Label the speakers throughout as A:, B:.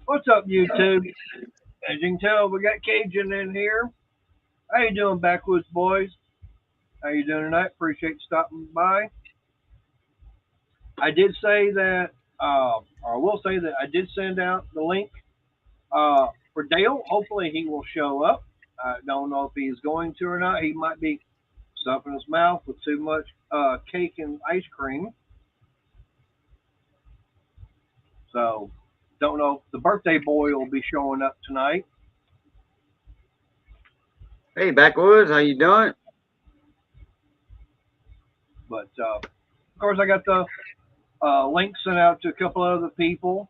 A: What's up, YouTube? As you can tell, we got Cajun in here. How you doing, Backwoods boys? How you doing tonight? Appreciate you stopping by. I did say that, or I will say that I did send out the link for Dale. Hopefully, he will show up. I don't know if he's going to or not. He might be stuffing his mouth with too much cake and ice cream. So, don't know if the birthday boy will be showing up tonight.
B: Hey, Backwoods, how you doing?
A: But of course, I got the link sent out to a couple other people.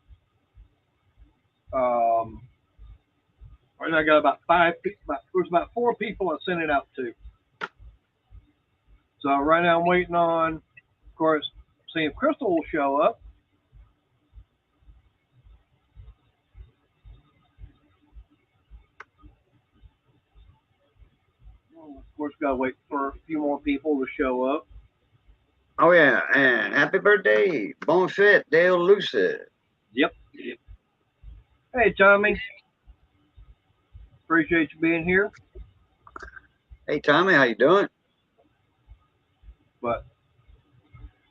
A: Um, and I got about there's about four people I sent it out to. So right now I'm waiting on, of course, seeing if Crystal will show up. Of course, got to wait for a few more people to show up.
B: Oh yeah, and happy birthday, bon fête, Dale Lucid.
A: Yep. Hey, Tommy. Appreciate you being here.
B: Hey Tommy, how you doing?
A: But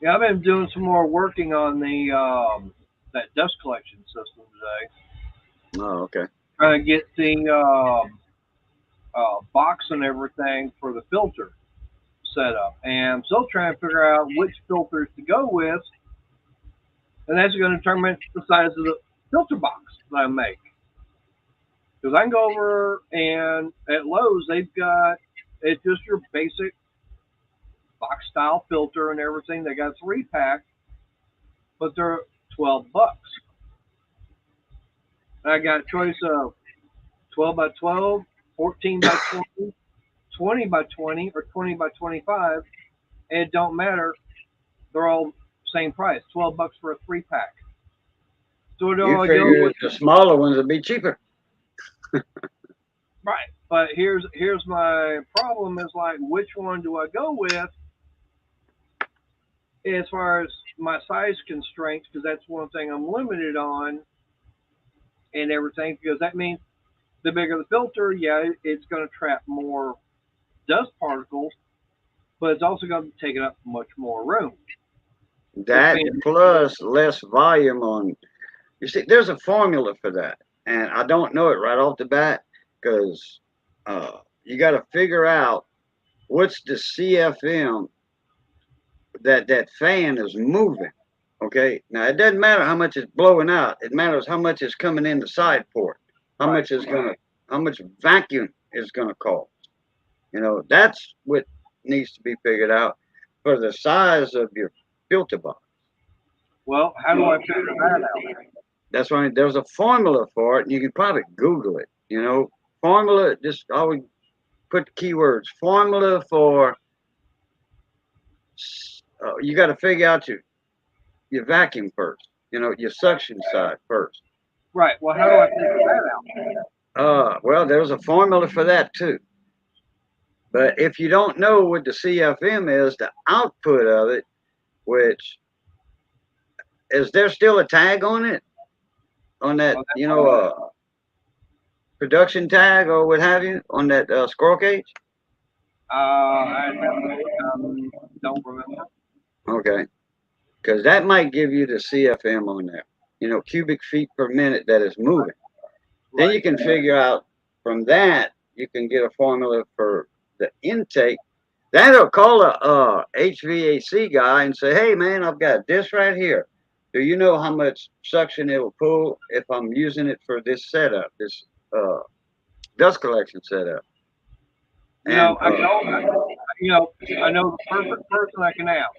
A: yeah, I've been doing some more working on the that dust collection system today.
B: Oh, okay.
A: Trying to get the box and everything for the filter set up. And I'm still trying to figure out which filters to go with, and that's going to determine the size of the filter box that I make. Because I can go over and at Lowe's, they've got it's just your basic box style filter and everything. They got 3 pack, but they're $12. And I got a choice of 12 by 12, 14 by 20, 20 by 20, or 20 by 25. And it don't matter. They're all same price, $12 for a 3 pack. So do
B: You
A: I go
B: figure
A: with
B: the smaller ones would be cheaper.
A: right? But here's my problem is like which one do I go with as far as my size constraints because that's one thing I'm limited on and everything because that means the bigger the filter, yeah, it's going to trap more dust particles, but it's also going to take up much more room. Which
B: That
A: means
B: plus less volume on. You see, there's a formula for that, and I don't know it right off the bat because you got to figure out what's the CFM that fan is moving. Okay, now it doesn't matter how much it's blowing out. It matters how much is coming in the side port. How
A: right,
B: much is gonna, how much vacuum is gonna cause. That's what needs to be figured out for the size of your filter box.
A: well, how do I figure that out?
B: That's why there's a formula for it, and you can probably Google it. Formula. Just always put the keywords formula for. You got to figure out your vacuum first. Your suction side first.
A: Right, well, how do I figure that out?
B: Well, there's a formula for that too. But if you don't know what the CFM is, the output of it, which is there still a tag on it? On that,
A: Well,
B: production tag or what have you on that squirrel cage?
A: I don't remember.
B: Okay. Because that might give you the CFM on there. Cubic feet per minute that is moving. Then
A: Right.
B: you can figure out from that, you can get a formula for the intake. That'll call a HVAC guy and say, hey, man, I've got this right here. Do you know how much suction it will pull if I'm using it for this setup, this uh, dust collection setup?
A: You know,
B: And
A: I know, I know the perfect person I can ask.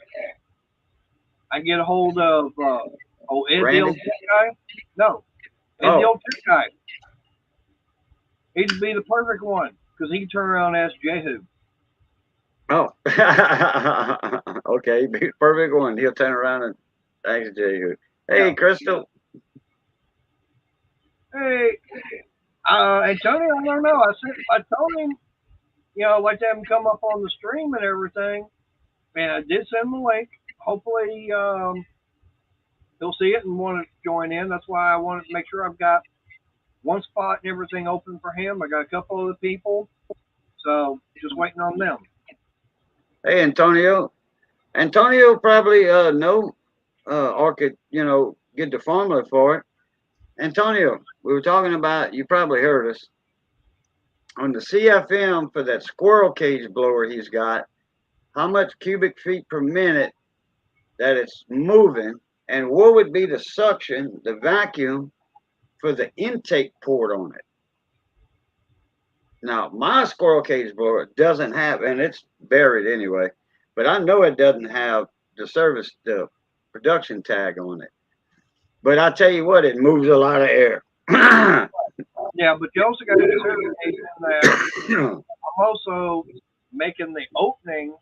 A: I get a hold of, Ed the
B: Randy?
A: old tech guy. No, Ed the
B: Oh,
A: old tech guy. He'd be the perfect one because he can turn around and ask Jehu.
B: oh. Okay, perfect one. He'll turn around and ask Jehu.
A: Yeah.
B: Hey, Crystal.
A: Hey, and Tony, I don't know. I told him, I'd like to have him come up on the stream and everything. And I did send him the link. Hopefully, he'll see it and want to join in. That's why I wanted to make sure I've got one spot and everything open for him. I got a couple other people, so just waiting on them.
B: Hey, Antonio. Antonio probably know or could, get the formula for it. Antonio, we were talking about, you probably heard us, on the CFM for that squirrel cage blower he's got, how much cubic feet per minute that it's moving, and what would be the suction, the vacuum for the intake port on it. Now, my squirrel cage blower doesn't have, and it's buried anyway, but I know it doesn't have the production tag on it. But I tell you what, it moves a lot of air.
A: Yeah, but you also got to consider that I'm also making the opening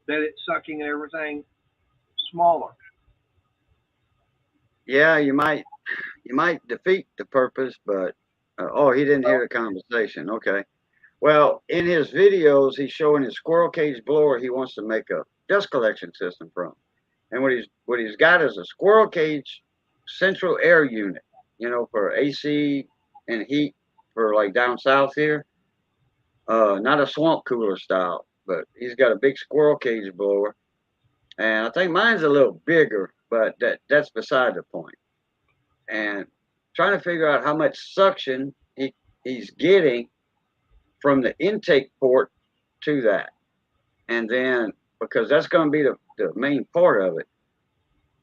A: that it's sucking and everything smaller.
B: Yeah, you might defeat the purpose, but oh, he didn't hear the conversation. Okay. Well, in his videos, he's showing his squirrel cage blower he wants to make a dust collection system from. And what he's got is a squirrel cage central air unit, for AC and heat for like down south here. Not a swamp cooler style, but he's got a big squirrel cage blower. And I think mine's a little bigger, but that's beside the point. And trying to figure out how much suction he's getting from the intake port to that. And then, because that's going to be the main part of it.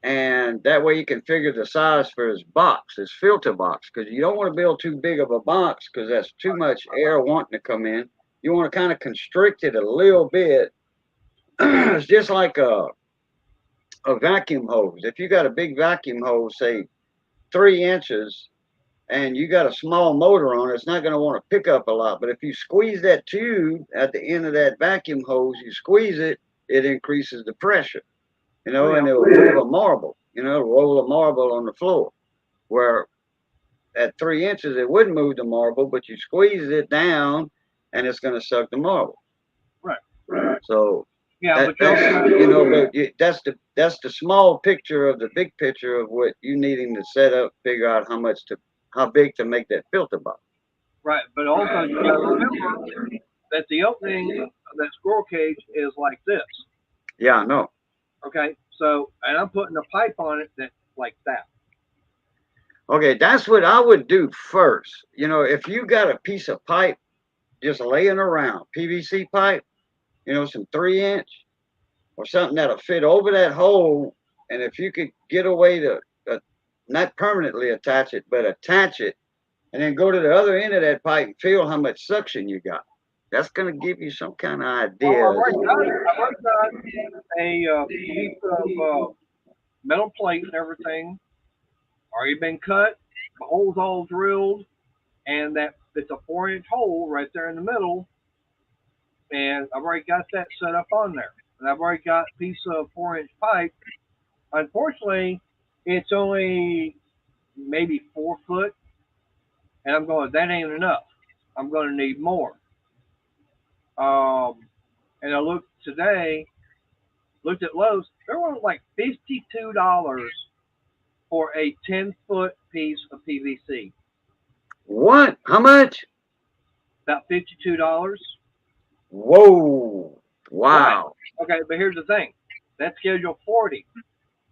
B: And that way you can figure the size for his box, his filter box, because you don't want to build too big of a box because that's too much air wanting to come in. You want to kind of constrict it a little bit. It's just like a vacuum hose. If you got a big vacuum hose, say 3 inches, and you got a small motor on it, it's not going to want to pick up a lot. But if you squeeze that tube at the end of that vacuum hose, you squeeze it, it increases the pressure,
A: Oh yeah,
B: and it'll move a marble, roll a marble on the floor. Where at 3 inches, it wouldn't move the marble, but you squeeze it down and it's going to suck the marble.
A: right.
B: So
A: Yeah, but
B: that's the small picture of the big picture of what you needing to set up, figure out how big to make that filter box.
A: right. But also you got to remember that the opening of that squirrel cage is like this.
B: Yeah, I know.
A: Okay, so and I'm putting a pipe on it that like that.
B: Okay, that's what I would do first. If you got a piece of pipe just laying around, PVC pipe, some 3 inch or something that'll fit over that hole, and if you could get a way to not permanently attach it, but attach it, and then go to the other end of that pipe and feel how much suction you got. That's going to give you some kind of
A: Well,
B: idea.
A: I've already got a piece of metal plate and everything already been cut. The hole's all drilled, and that it's a 4 inch hole right there in the middle, and I've already got that set up on there. And I've already got a piece of 4 inch pipe. Unfortunately, it's only maybe 4 foot, and I'm going, that ain't enough. I'm going to need more. And I looked today, looked at Lowe's, they're only like $52 for a 10-foot piece of PVC.
B: What? How much?
A: About $52.
B: Whoa.
A: Right.
B: Wow.
A: Okay, but here's the thing. That's schedule 40.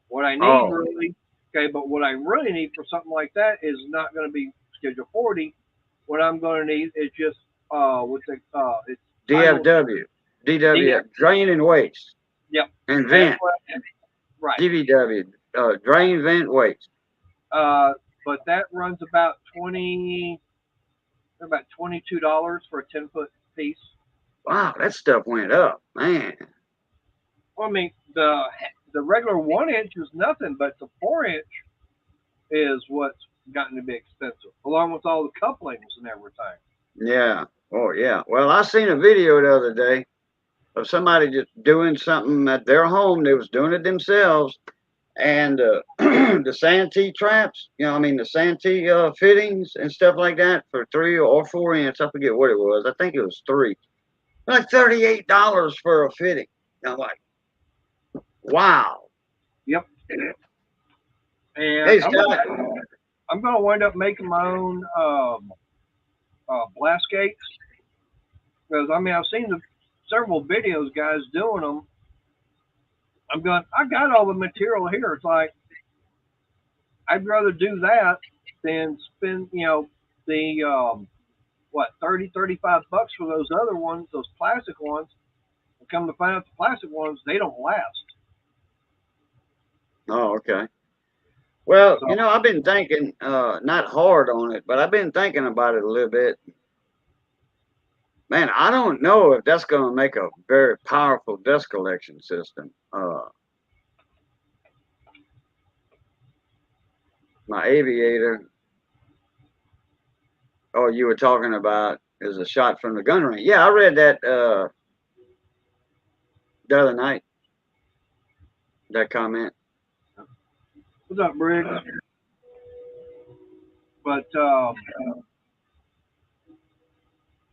A: What I need
B: Oh,
A: really, okay, but what I really need for something like that is not going to be schedule 40. What I'm going to need is just it's titled
B: DFW. DW.
A: DF.
B: Drain and waste.
A: Yep.
B: And
A: That's
B: vent.
A: what, right.
B: DVW. Drain, vent, waste.
A: But that runs about $22 for a 10-foot piece.
B: Wow, that stuff went up, man.
A: Well, I mean, the regular 1 inch is nothing, but the 4 inch is what's gotten to be expensive, along with all the couplings and everything.
B: Yeah. Oh, yeah. Well, I seen a video the other day of somebody just doing something at their home. They was doing it themselves, and the Santee traps, the Santee fittings and stuff like that for 3 or 4 inch. I forget what it was. I think it was three. Like $38 for a fitting. I'm like, wow.
A: Yep. And
B: Hey, Scott.
A: I'm going to wind up making my own blast gates because I mean I've seen several videos guys doing them. I'm going. I got all the material here. It's like I'd rather do that than spend the what 30, 35 bucks for those other ones, those plastic ones. And come to find out, the plastic ones they don't last.
B: Oh, okay. Well,
A: So
B: I've been thinking, not hard on it, but I've been thinking about it a little bit. Man, I don't know if that's going to make a very powerful dust collection system. My aviator, oh, you were talking about is a shot from the gun range. Yeah, I read that the other night, that comment.
A: what's up, Briggs? But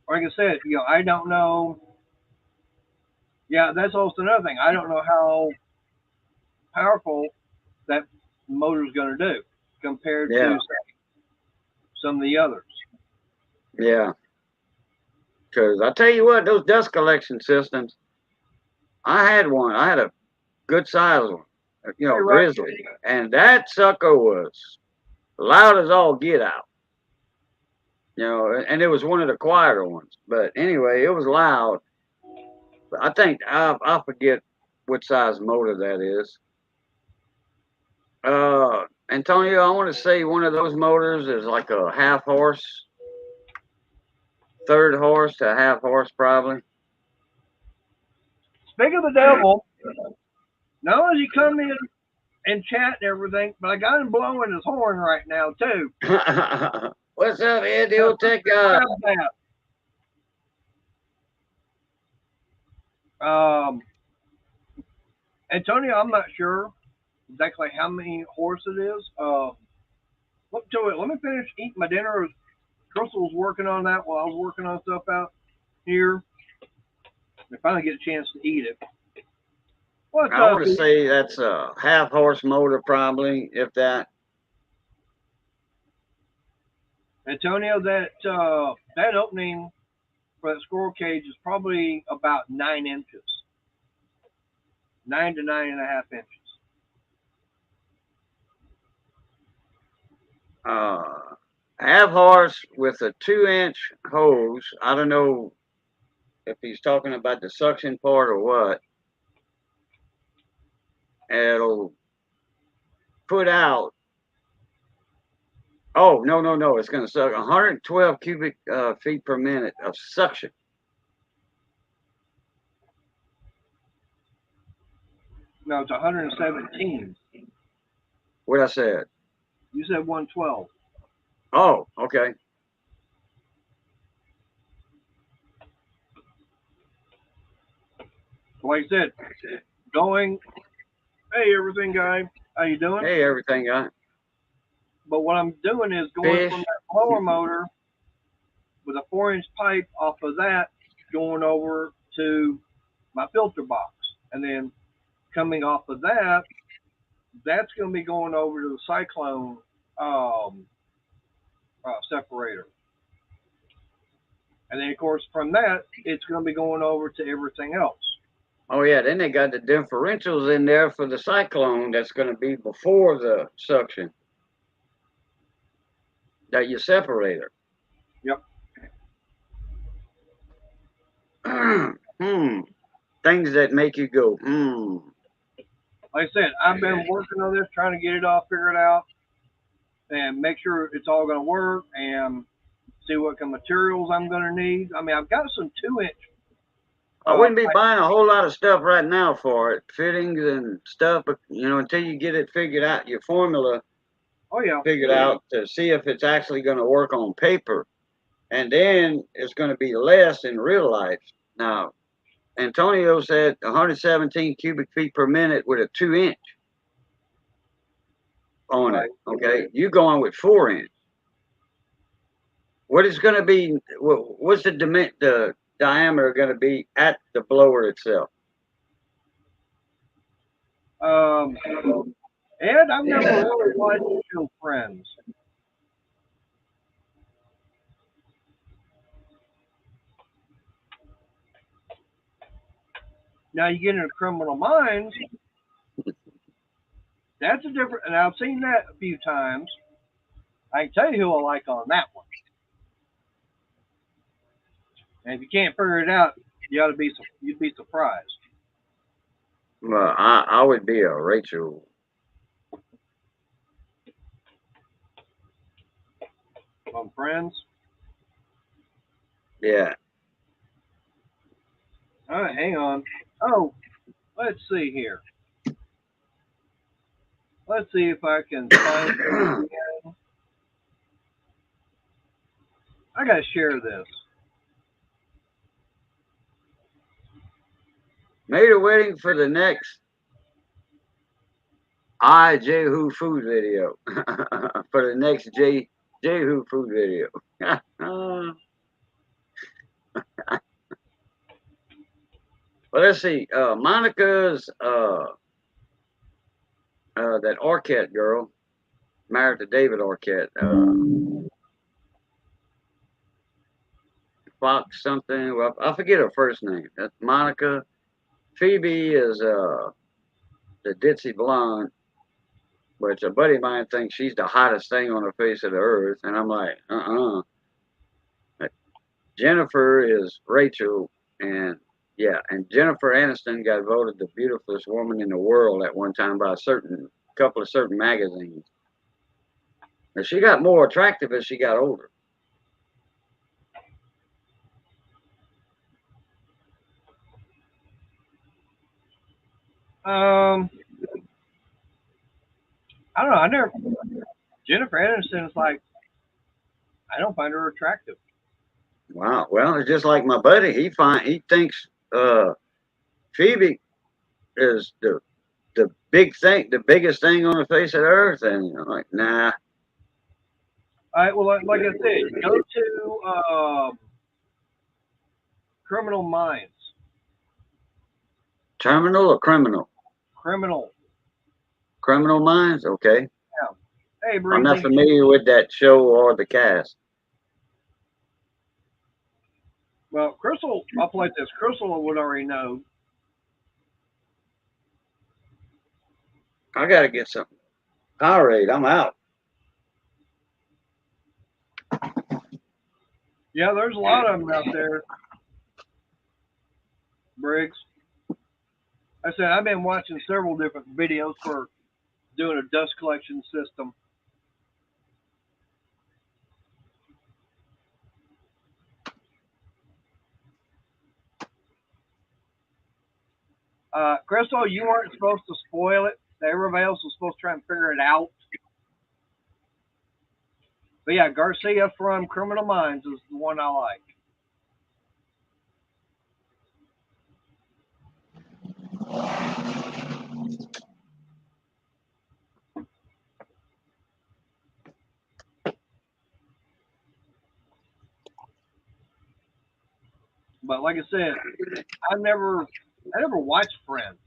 A: like I said, I don't know. Yeah, that's also another thing. I don't know how powerful that motor's going to do compared to
B: Yeah,
A: say, some of the others.
B: yeah. Because I tell you what, those dust collection systems, I had one. I had a good size one,
A: Hey, right?
B: Grizzly. And that sucker was loud as all get out. And it was one of the quieter ones. But anyway, it was loud. But I think I forget what size motor that is. Antonio, I want to say one of those motors is like a half horse, third horse to half horse, probably.
A: Speak of the devil, not only does he come in and chat and everything, but I got him blowing his horn right now too.
B: What's up, Ed, the
A: So
B: old tech guy?
A: grab that. Antonio, I'm not sure exactly how many horse it is. Look to it. Let me finish eating my dinner. Crystal was working on that while I was working on stuff out here. I finally get a chance to eat it. What's
B: I
A: up,
B: want to say that's a half horse motor, probably, if that.
A: Antonio? That opening for that squirrel cage is probably about 9 inches, 9 to 9.5 inches.
B: Uh, Half horse with a 2-inch hose. I don't know if he's talking about the suction part or what. It'll put out. Oh, no, no, no. It's going to suck 112 cubic feet per minute of suction.
A: No, it's 117.
B: What I said.
A: You said 112.
B: Oh, okay.
A: Like I said, going. Hey, everything guy, how you doing?
B: Hey, everything got
A: But what I'm doing is going from
B: fish.
A: that blower motor with a 4 inch pipe off of that, going over to my filter box, and then coming off of that, that's going to be going over to the cyclone um, separator. And then, of course, from that, it's going to be going over to everything else.
B: Oh, yeah. Then they got the differentials in there for the cyclone that's going to be before the suction. That your separator.
A: Yep.
B: Things that make you go, hmm.
A: Like I said, I've been working on this, trying to get it all figured out and make sure it's all going to work and see what kind of materials I'm going to need. I mean, I've got some 2 inch.
B: I wouldn't be
A: Pipe.
B: buying a whole lot of stuff right now for it, fittings and stuff, but until you get it figured out, your formula
A: Oh yeah.
B: figured out to see if it's actually going to work on paper. And then it's going to be less in real life. Now, Antonio said 117 cubic feet per minute with a 2-inch on it.
A: Right.
B: Okay. You going with 4-inch. What is going to be, what's the diameter going to be at the blower itself?
A: Ed, I've never really liked to show friends. Now you get into Criminal Minds, that's a different, and I've seen that a few times. I can tell you who I like on that one. And if you can't figure it out, you'd be surprised.
B: Well, I would be a Rachel.
A: On Friends.
B: Yeah.
A: All right, hang on. Oh, let's see here. Let's see if I can find it again. I gotta share this.
B: Made a wedding for the next Jehu food video. For the next Jehu food video. Well, let's see. Monica's that Arquette girl, married to David Arquette. Fox something. Well, I forget her first name. That's Monica. Phoebe is the ditzy blonde, which a buddy of mine thinks she's the hottest thing on the face of the earth, and I'm like, Jennifer is Rachel, and yeah, and Jennifer Aniston got voted the beautifulest woman in the world at one time by a couple of certain magazines. And she got more attractive as she got older.
A: Um, I don't know. I never. Jennifer Aniston is like, I don't find her attractive.
B: Wow. Well, it's just like my buddy. He thinks Phoebe is the big thing, the biggest thing on the face of the earth, and I'm like, nah.
A: All right. Well, like I said, go to Criminal Minds.
B: Terminal or criminal?
A: Criminal.
B: Criminal Minds. Okay.
A: Yeah. Hey,
B: I'm not
A: Breezy.
B: familiar with that show or the cast.
A: Well, Crystal, I'll play this. Crystal would already know.
B: I gotta get some Powerade. I'm out.
A: Yeah, there's a lot of them out there. Briggs. I said I've been watching several different videos for doing a dust collection system. Crystal, you weren't supposed to spoil it. Everybody else was supposed to try and figure it out. But yeah, Garcia from Criminal Minds is the one I like. But like I said, I never watched Friends.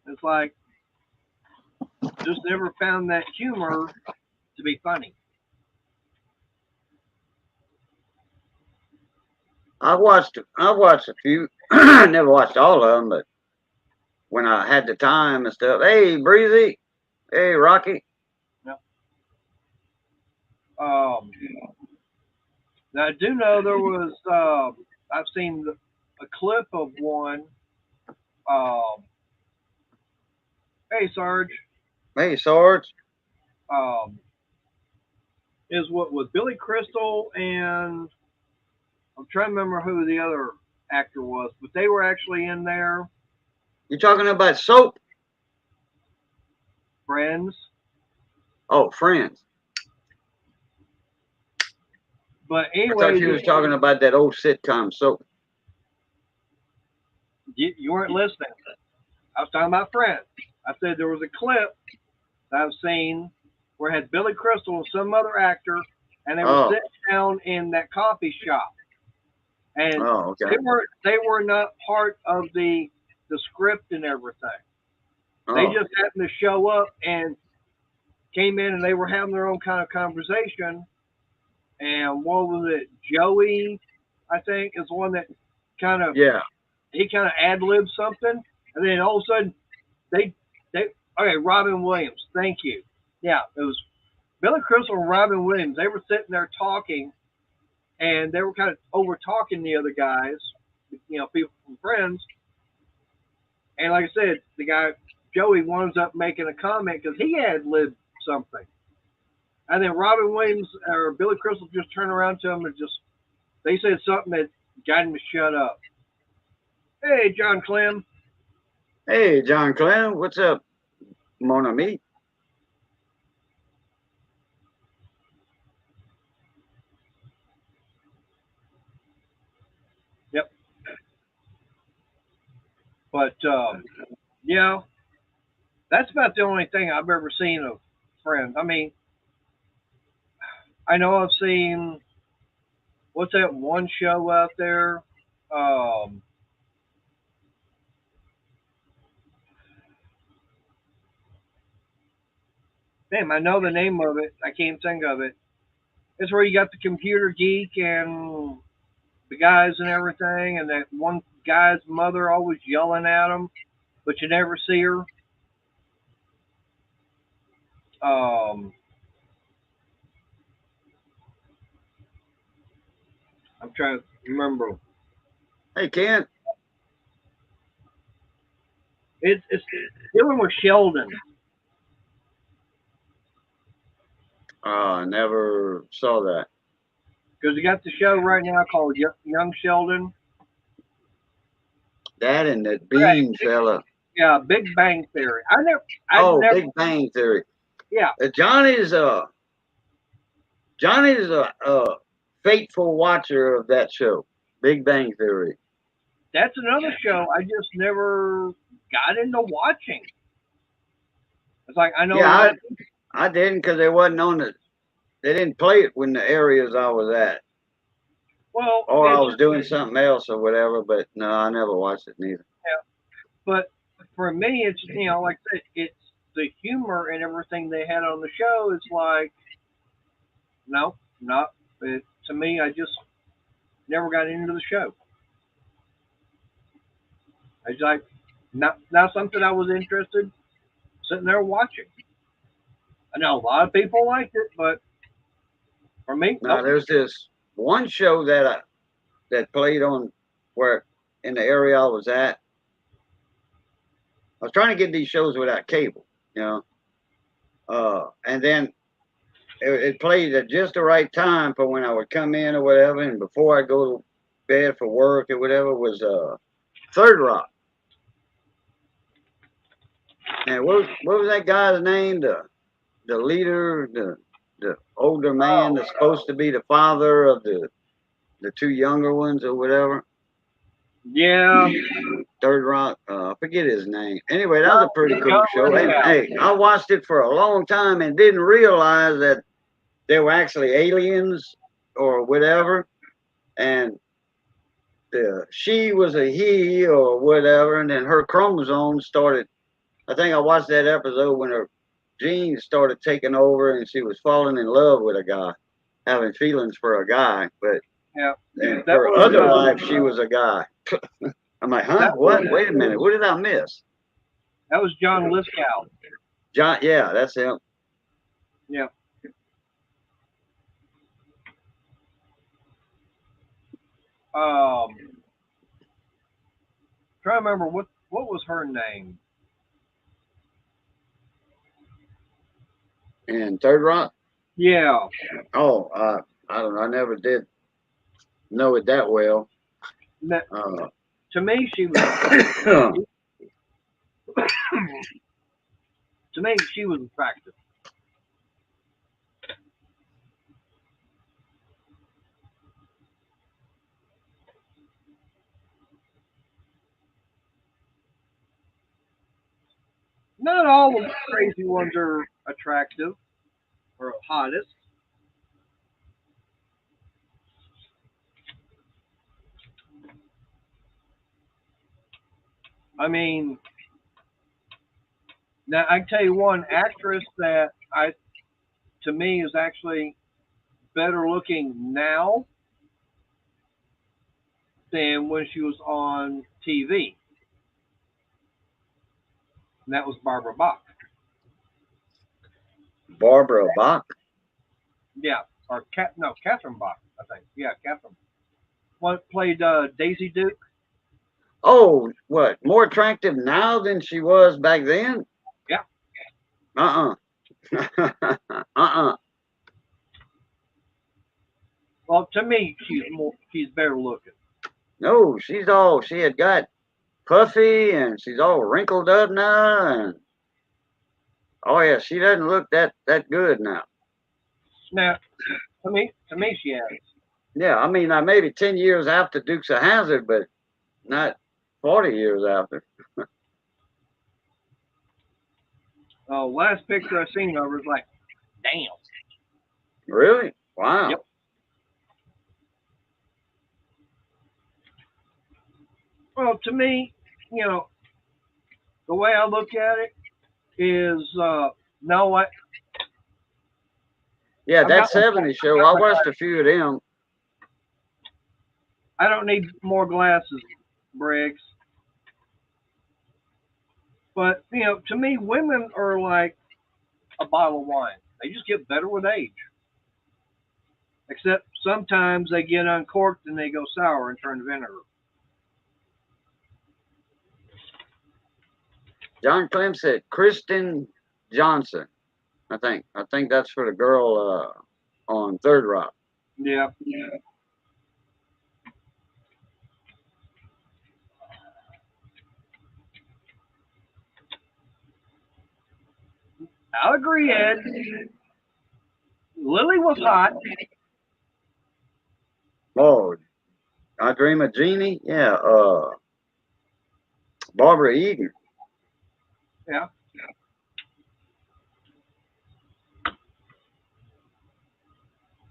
A: It's like just never found that humor to be funny.
B: I've watched a few. Never watched all of them, but when I had the time and stuff. Hey, Breezy. Hey, Rocky.
A: Yep. Now I do know there was. I've seen a clip of one. Um, hey Sarge.
B: Hey, Sarge.
A: Um, is what with Billy Crystal and I'm trying to remember who the other actor was, but they were actually in there.
B: You talking about soap?
A: Friends.
B: Oh, Friends.
A: But
B: I
A: anyway,
B: thought you was talking about that old sitcom soap.
A: you weren't listening. I was talking about Friends. I said there was a clip that I've seen where it had Billy Crystal and some other actor, and they were
B: Oh,
A: sitting down in that coffee shop, and
B: oh, okay.
A: they were not part of the script and everything. They
B: Oh,
A: just happened to show up and came in, and they were having their own kind of conversation. And what was it? Joey, I think, is the one that kind of
B: yeah.
A: he kind of ad libbed something, and then all of a sudden they they okay, Robin Williams, thank you. Yeah, it was Billy Crystal and Robin Williams. They were sitting there talking, and they were kind of over talking the other guys, people from Friends. And like I said, the guy Joey winds up making a comment because he ad libbed something, and then Robin Williams or Billy Crystal just turned around to him and just they said something that got him to shut up. Hey, John Clem.
B: Hey, John Clem, what's up, mon ami?
A: Yep. But yeah, that's about the only thing I've ever seen of Friends. I mean, I know I've seen what's that one show out there? Um, Damn, I know the name of it. I can't think of it. It's where you got the computer geek and the guys and everything, and that one guy's mother always yelling at him, but you never see her. Um, I'm trying to remember.
B: Hey, Ken.
A: It's dealing with Sheldon.
B: Never saw that.
A: Because you got the show right now called Young Sheldon.
B: That and that
A: Right.
B: Bean fella.
A: Yeah, Big Bang Theory.
B: Oh,
A: never,
B: Big Bang Theory.
A: yeah,
B: Johnny's a faithful watcher of that show, Big Bang Theory.
A: that's another show I just never got into watching. It's like I know.
B: Yeah, I didn't because they wasn't on the. They didn't play it when the areas I was at,
A: Well,
B: or I was doing something else or whatever. But no, I never watched it neither.
A: yeah, but for me, it's like I said, it's the humor and everything they had on the show. It's like no, not to me. I just never got into the show. It's like not something I was interested sitting there watching. I know a lot of people liked it, but for me,
B: Now
A: nope.
B: there's this one show that played on where in the area I was at. I was trying to get these shows without cable, you know. And then it played at just the right time for when I would come in or whatever, and before I go to bed for work or whatever was Third Rock. And what was that guy's name? The leader, the older man
A: Oh,
B: that's supposed to be the father of the two younger ones or whatever.
A: yeah.
B: Third Rock, I forget his name. Anyway, that was a pretty cool
A: John
B: show. And
A: Lithgow.
B: hey, I watched it for a long time and didn't realize that they were actually aliens or whatever. And she was a he or whatever, and then her chromosomes started. I think I watched that episode when her genes started taking over, and she was falling in love with a guy, having feelings for a guy. But
A: Yeah,
B: in
A: that
B: her
A: was
B: other life, she was a guy. I'm like, huh?
A: that
B: What? Wait a minute. What did I miss?
A: that was John Lithgow.
B: John? Yeah, that's him.
A: Yeah. Trying to remember what was her name.
B: And Third Rock.
A: Yeah.
B: Oh, I don't know. I never did know it that well.
A: That,
B: Uh,
A: to me, she was. To me, she was attractive. Not all the crazy ones are attractive or hottest. I mean, now I can tell you one actress that to me is actually better looking now than when she was on TV, and that was Barbara Bach.
B: Barbara Bach.
A: Yeah, or Catherine Bach, I think. Yeah, Catherine. One played Daisy Duke.
B: Oh, what? More attractive now than she was back then?
A: Yeah.
B: Uh-uh.
A: Well, to me, she's better looking.
B: No, she had got puffy and she's all wrinkled up now and oh yeah, she doesn't look that good now.
A: Now, to me, she has.
B: Yeah, I mean, maybe 10 years after Dukes of Hazzard, but not 40 years after.
A: Last picture I seen of her was like, damn.
B: Really? Wow.
A: Yep. Well, to me, the way I look at it is, no, what?
B: Yeah,
A: I've
B: that
A: got
B: 70s show, I watched a few of them.
A: I don't need more glasses, Briggs. But to me, women are like a bottle of wine. They just get better with age. Except sometimes they get uncorked and they go sour and turn to vinegar.
B: John Clem said Kristen Johnson. I think that's for the girl on Third Rock.
A: Yeah. I'll agree, Ed. Lily was hot.
B: Oh, I Dream of Jeannie. Yeah. Barbara Eden.
A: Yeah.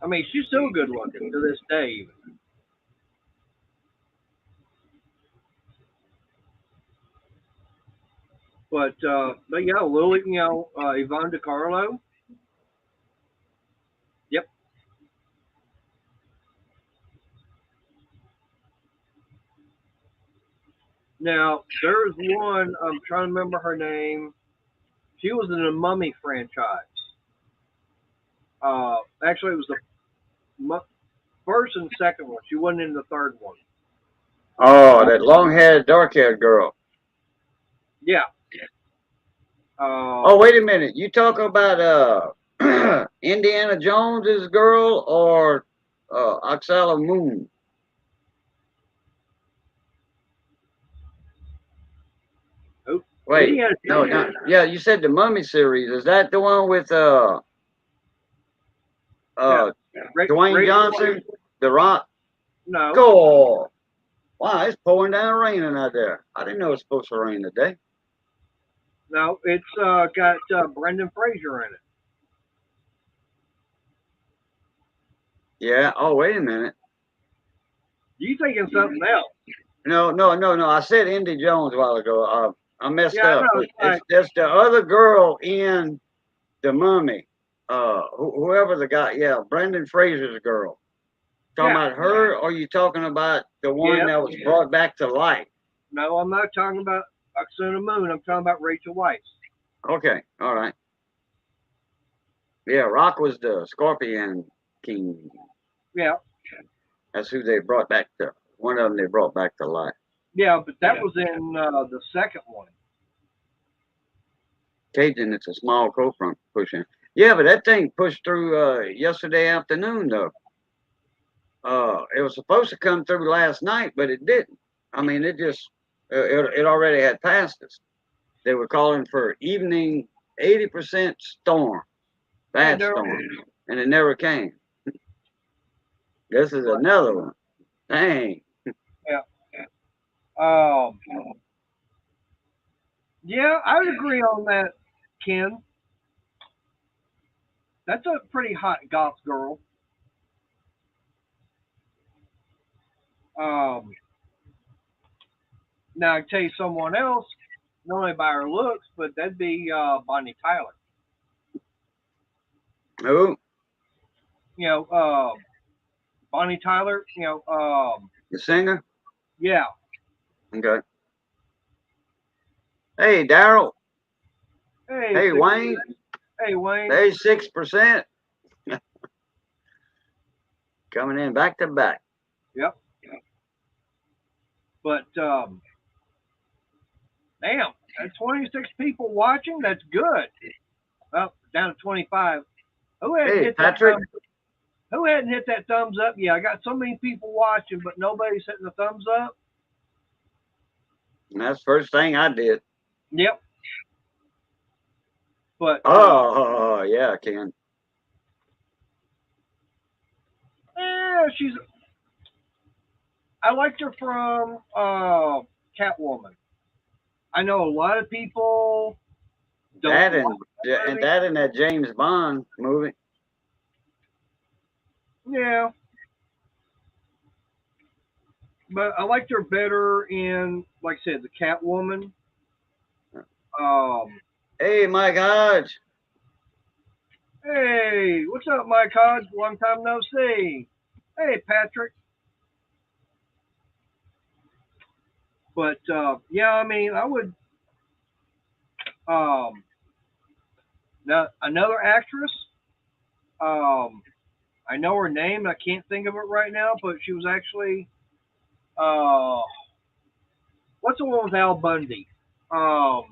A: I mean, she's still good looking to this day, even. But yeah, Lily, Yvonne DiCarlo. Yep. Now there's one. I'm trying to remember her name. She was in the Mummy franchise. Actually, it was the first and second one. She wasn't in the third one.
B: Oh, that long-haired, dark-haired girl.
A: Yeah.
B: Oh, wait a minute. You talking about Indiana Jones's girl or Oxala Moon? Wait,
A: Indiana
B: no,
A: Jones.
B: yeah, you said the Mummy series. Is that the one with
A: Yeah.
B: Dwayne Johnson, The Rock?
A: No.
B: Go. Wow, it's pouring down raining out there. I didn't know it was supposed to rain today.
A: No, it's got Brendan Fraser in it.
B: Yeah. Oh, wait a minute.
A: You thinking something else?
B: No. I said Indy Jones a while ago. I messed
A: Yeah, I
B: up.
A: know.
B: It's the other girl in The Mummy. Whoever the guy, yeah, Brendan Fraser's girl. Talking about her, or are you talking about the one that was brought back to life?
A: No, I'm not talking about Oxuna Moon. I'm talking about Rachel Weisz.
B: Okay, all right. Yeah, Rock was the Scorpion King.
A: Yeah.
B: That's who they brought back to. One of them they brought back to life.
A: Yeah, but that was in the second one.
B: Cajun, it's a small cold front pushing. Yeah, but that thing pushed through yesterday afternoon, though. It was supposed to come through last night, but it didn't. I mean, it already had passed us. They were calling for evening 80% storm, bad storm, and it never came. This is another one. Dang.
A: Yeah. Yeah, I would agree on that, Ken. That's a pretty hot goth girl. Now I tell you someone else, not only by her looks, but that'd be Bonnie Tyler.
B: Who?
A: Bonnie Tyler.
B: The singer?
A: Yeah.
B: Okay. Hey, Daryl.
A: Hey,
B: Hey,
A: six,
B: Wayne.
A: hey, Wayne.
B: Hey, 6%. Coming in back to back.
A: Yep. But damn, at 26 people watching, that's good. Well, down to 25. Who hadn't
B: Hey,
A: hit that
B: Patrick.
A: Who hadn't hit that thumbs up? Yeah, I got so many people watching, but nobody's hitting the thumbs up.
B: That's the first thing I did.
A: Yep. But
B: Oh, yeah, Ken.
A: she's. I liked her from Catwoman. I know a lot of people don't
B: That
A: like
B: and
A: movie.
B: that in that James Bond movie.
A: Yeah, but I liked her better in, like I said, the Catwoman. Um,
B: Hey, Mike Hodge.
A: hey, what's up, Mike Hodge? Long time no see. Hey, Patrick. But yeah, I mean, I would. Um, now another actress. Um, I know her name. I can't think of it right now, but she was actually. Uh, what's the one with Al Bundy? Um,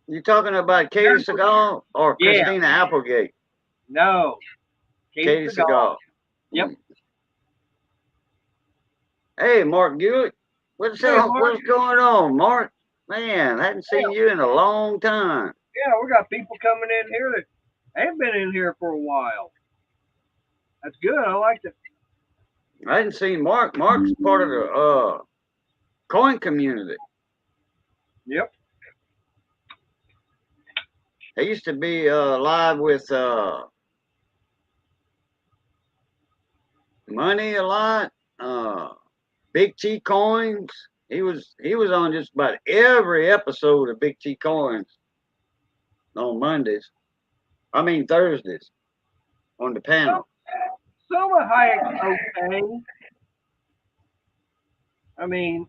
B: You talking about Katie Seagal or
A: yeah,
B: Christina Applegate?
A: no, Katie
B: Katie
A: Seagal.
B: Seagal.
A: Yep.
B: Hmm. Hey, Mark Hewitt.
A: Hey, Mark.
B: What's going on, Mark? Man, I hadn't seen
A: Yeah,
B: you in a long time.
A: yeah, we got people coming in here that ain't been in here for a while. That's good. I liked it.
B: I hadn't seen Mark. Mark's part of the coin community.
A: Yep.
B: He used to be live with Money a lot. Big T Coins. He was on just about every episode of Big T Coins on Mondays. I mean Thursdays on the
A: Some,
B: panel.
A: some of Hayek's okay. I mean,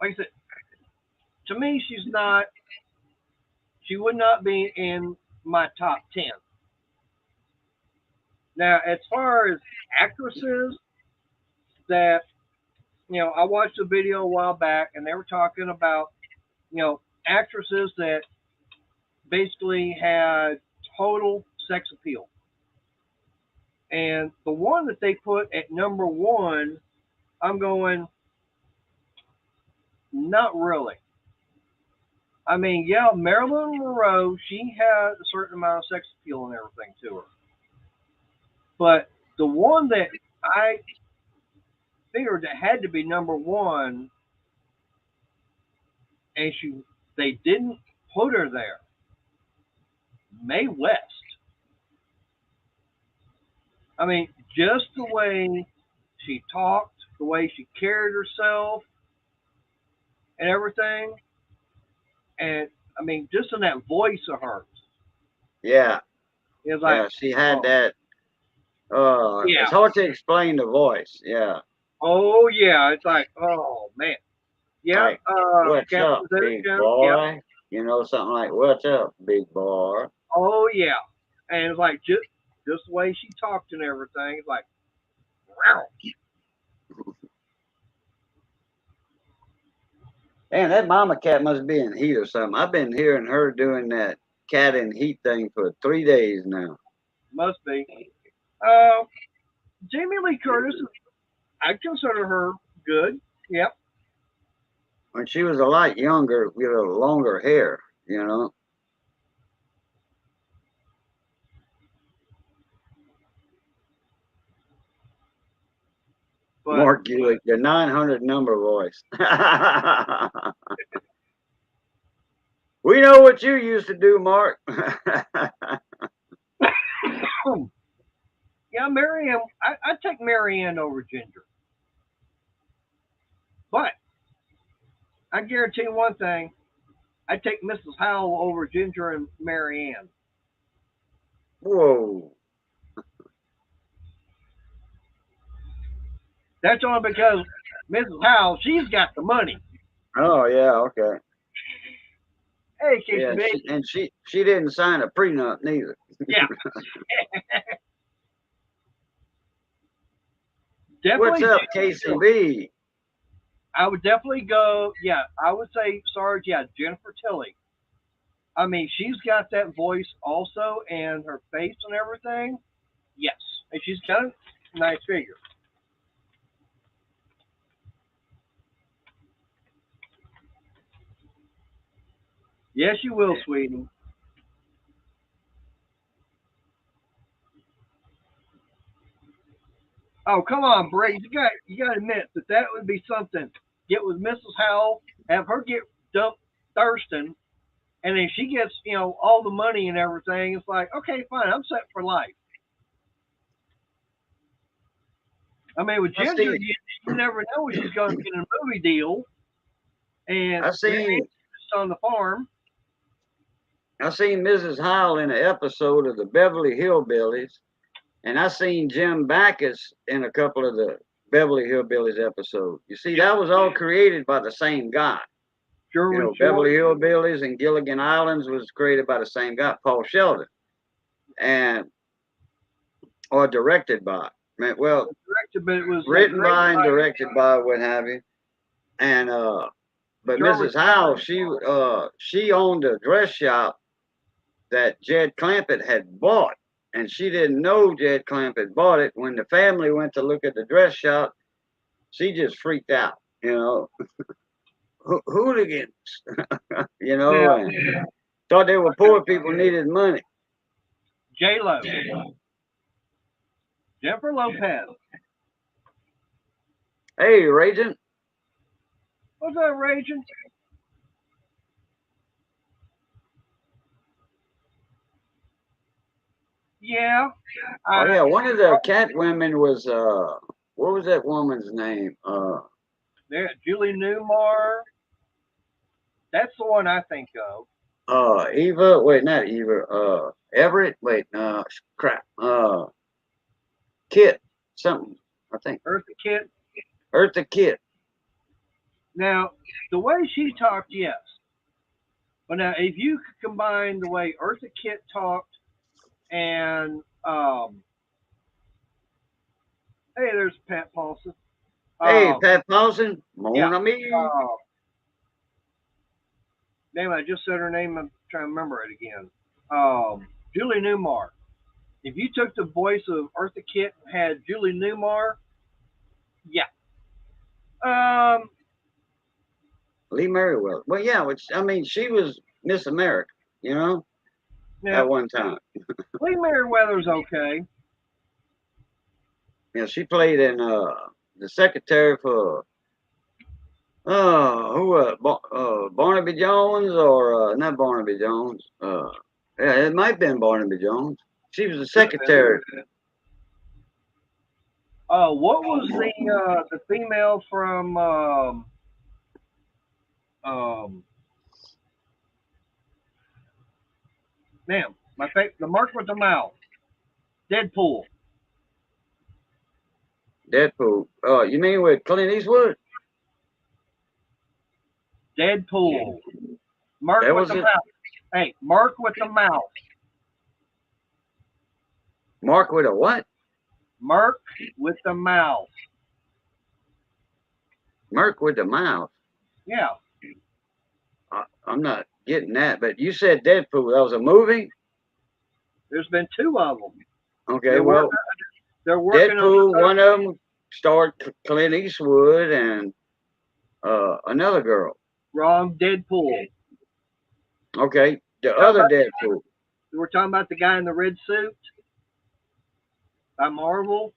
A: like I said, to me, she's not. She would not be in my top 10. Now, as far as actresses that, I watched a video a while back and they were talking about, actresses that basically had total sex appeal. And the one that they put at number one, I'm going, not really. I mean, yeah, Marilyn Monroe, she had a certain amount of sex appeal and everything to her. But the one that I figured that had to be number one, and they didn't put her there, Mae West. I mean, just the way she talked, the way she carried herself, and everything, and I mean, just in that voice of hers,
B: Yeah,
A: it was like,
B: yeah. She had
A: oh
B: that.
A: yeah,
B: It's hard to explain the voice. Yeah,
A: oh yeah, it's like, oh man, yeah,
B: like what's up,
A: Captain Zeta
B: big
A: Jones, yeah,
B: boy? Something like what's up, big boy?
A: oh yeah, and it's like just the way she talked and everything, it's like, wow.
B: Man, that mama cat must be in heat or something. I've been hearing her doing that cat in heat thing for 3 days now.
A: Must be. Uh, Jamie Lee Curtis, I consider her good. Yep.
B: When she was a lot younger with a longer hair.
A: But
B: Mark Hewitt, the 900 number voice. We know what you used to do, Mark.
A: yeah, Marianne, I take Marianne over Ginger. But I guarantee one thing, I take Mrs. Howell over Ginger and Marianne.
B: Whoa.
A: That's only because Mrs. Howell, she's got the money.
B: Oh yeah, okay.
A: Hey,
B: Yeah,
A: KCB.
B: she didn't sign a prenup neither.
A: Yeah,
B: What's
A: definitely.
B: up, KCB?
A: I would definitely go. Yeah, I would say Sarge. Yeah, Jennifer Tilly. I mean, she's got that voice also, and her face and everything. Yes, and she's got a nice figure. Yes, you will, sweetie. Oh, come on, Brady. You got to admit that that would be something. Get with Mrs. Howell, have her get dumped Thurston, and then she gets all the money and everything. It's like, okay, fine, I'm set for life. I mean, with
B: I
A: Ginger,
B: see.
A: you never know when she's going to get a movie deal, and
B: I
A: you're
B: seen
A: just on the farm.
B: I seen Mrs. Howell in an episode of the Beverly Hillbillies, and I seen Jim Backus in a couple of the Beverly Hillbillies episodes. You see,
A: Yep,
B: that was all created by the same guy. You
A: Sherwin
B: know,
A: Short.
B: Beverly Hillbillies and Gilligan Islands was created by the same guy, Paul Sheldon, and or directed by. Well,
A: Directed, but it was
B: written
A: created
B: by and
A: by
B: directed by what have you. And but
A: Sherwin
B: Mrs. Howell, she owned a dress shop that Jed Clampett had bought, and she didn't know Jed Clampett bought it. When the family went to look at the dress shop, she just freaked out. You know, hooligans. You know,
A: now
B: and thought they were poor people needed money.
A: J Lo, Jennifer Lopez.
B: Hey, Raging.
A: What's that raging? Yeah,
B: Oh
A: I
B: yeah, one of the cat women was what was that woman's name?
A: there Julie Newmar. That's the one I think of.
B: Eva. Wait, not Eva. Everett. Wait, crap. Kit. Something. I think
A: Eartha Kitt.
B: Eartha Kit.
A: Now, the way she talked, yes. But now, if you could combine the way Eartha Kitt talked and hey, there's Pat Paulson.
B: Hey,
A: Um,
B: Pat Paulson.
A: yeah.
B: Mon ami.
A: Uh, Name I just said her name. I'm trying to remember it again. Julie Newmar. If you took the voice of Eartha Kitt and had Julie Newmar, yeah. Um,
B: Lee Merriweather. Well, yeah. Which I mean, she was Miss America. You know,
A: now
B: at one time.
A: Lee Merriweather's okay.
B: Yeah, she played in the secretary for Barnaby Jones or not Barnaby Jones. Yeah, it might have been Barnaby Jones. She was the secretary.
A: What was the female from um ma'am, the mark with the mouth. Deadpool.
B: Deadpool. You mean with Clint Eastwood?
A: Deadpool. Mark
B: That
A: with
B: was
A: the
B: it.
A: mouth. Hey, Mark with the mouth.
B: Mark with a what?
A: Mark with the mouth.
B: Merc with the mouth.
A: Yeah.
B: I'm not getting that, but you said Deadpool. That was a movie.
A: There's been two of them.
B: Okay,
A: They're working.
B: well,
A: They're working on
B: Deadpool.
A: the third.
B: One of them starred Clint Eastwood and another girl.
A: Wrong. Deadpool.
B: Okay, the
A: Talking
B: other
A: about,
B: Deadpool.
A: we're talking about the guy in the red suit by Marvel.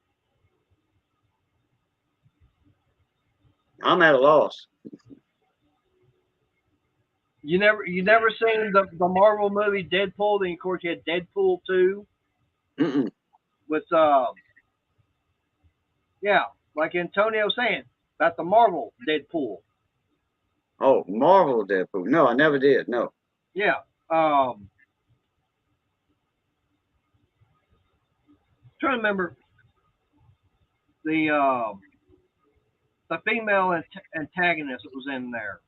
B: I'm at a loss.
A: You never seen the Marvel movie Deadpool? Then of course you had Deadpool 2
B: Mm-mm.
A: with yeah, like Antonio saying about the Marvel Deadpool.
B: Oh, Marvel Deadpool. No, I never did. No.
A: Yeah. Um Trying to remember the the female antagonist that was in there.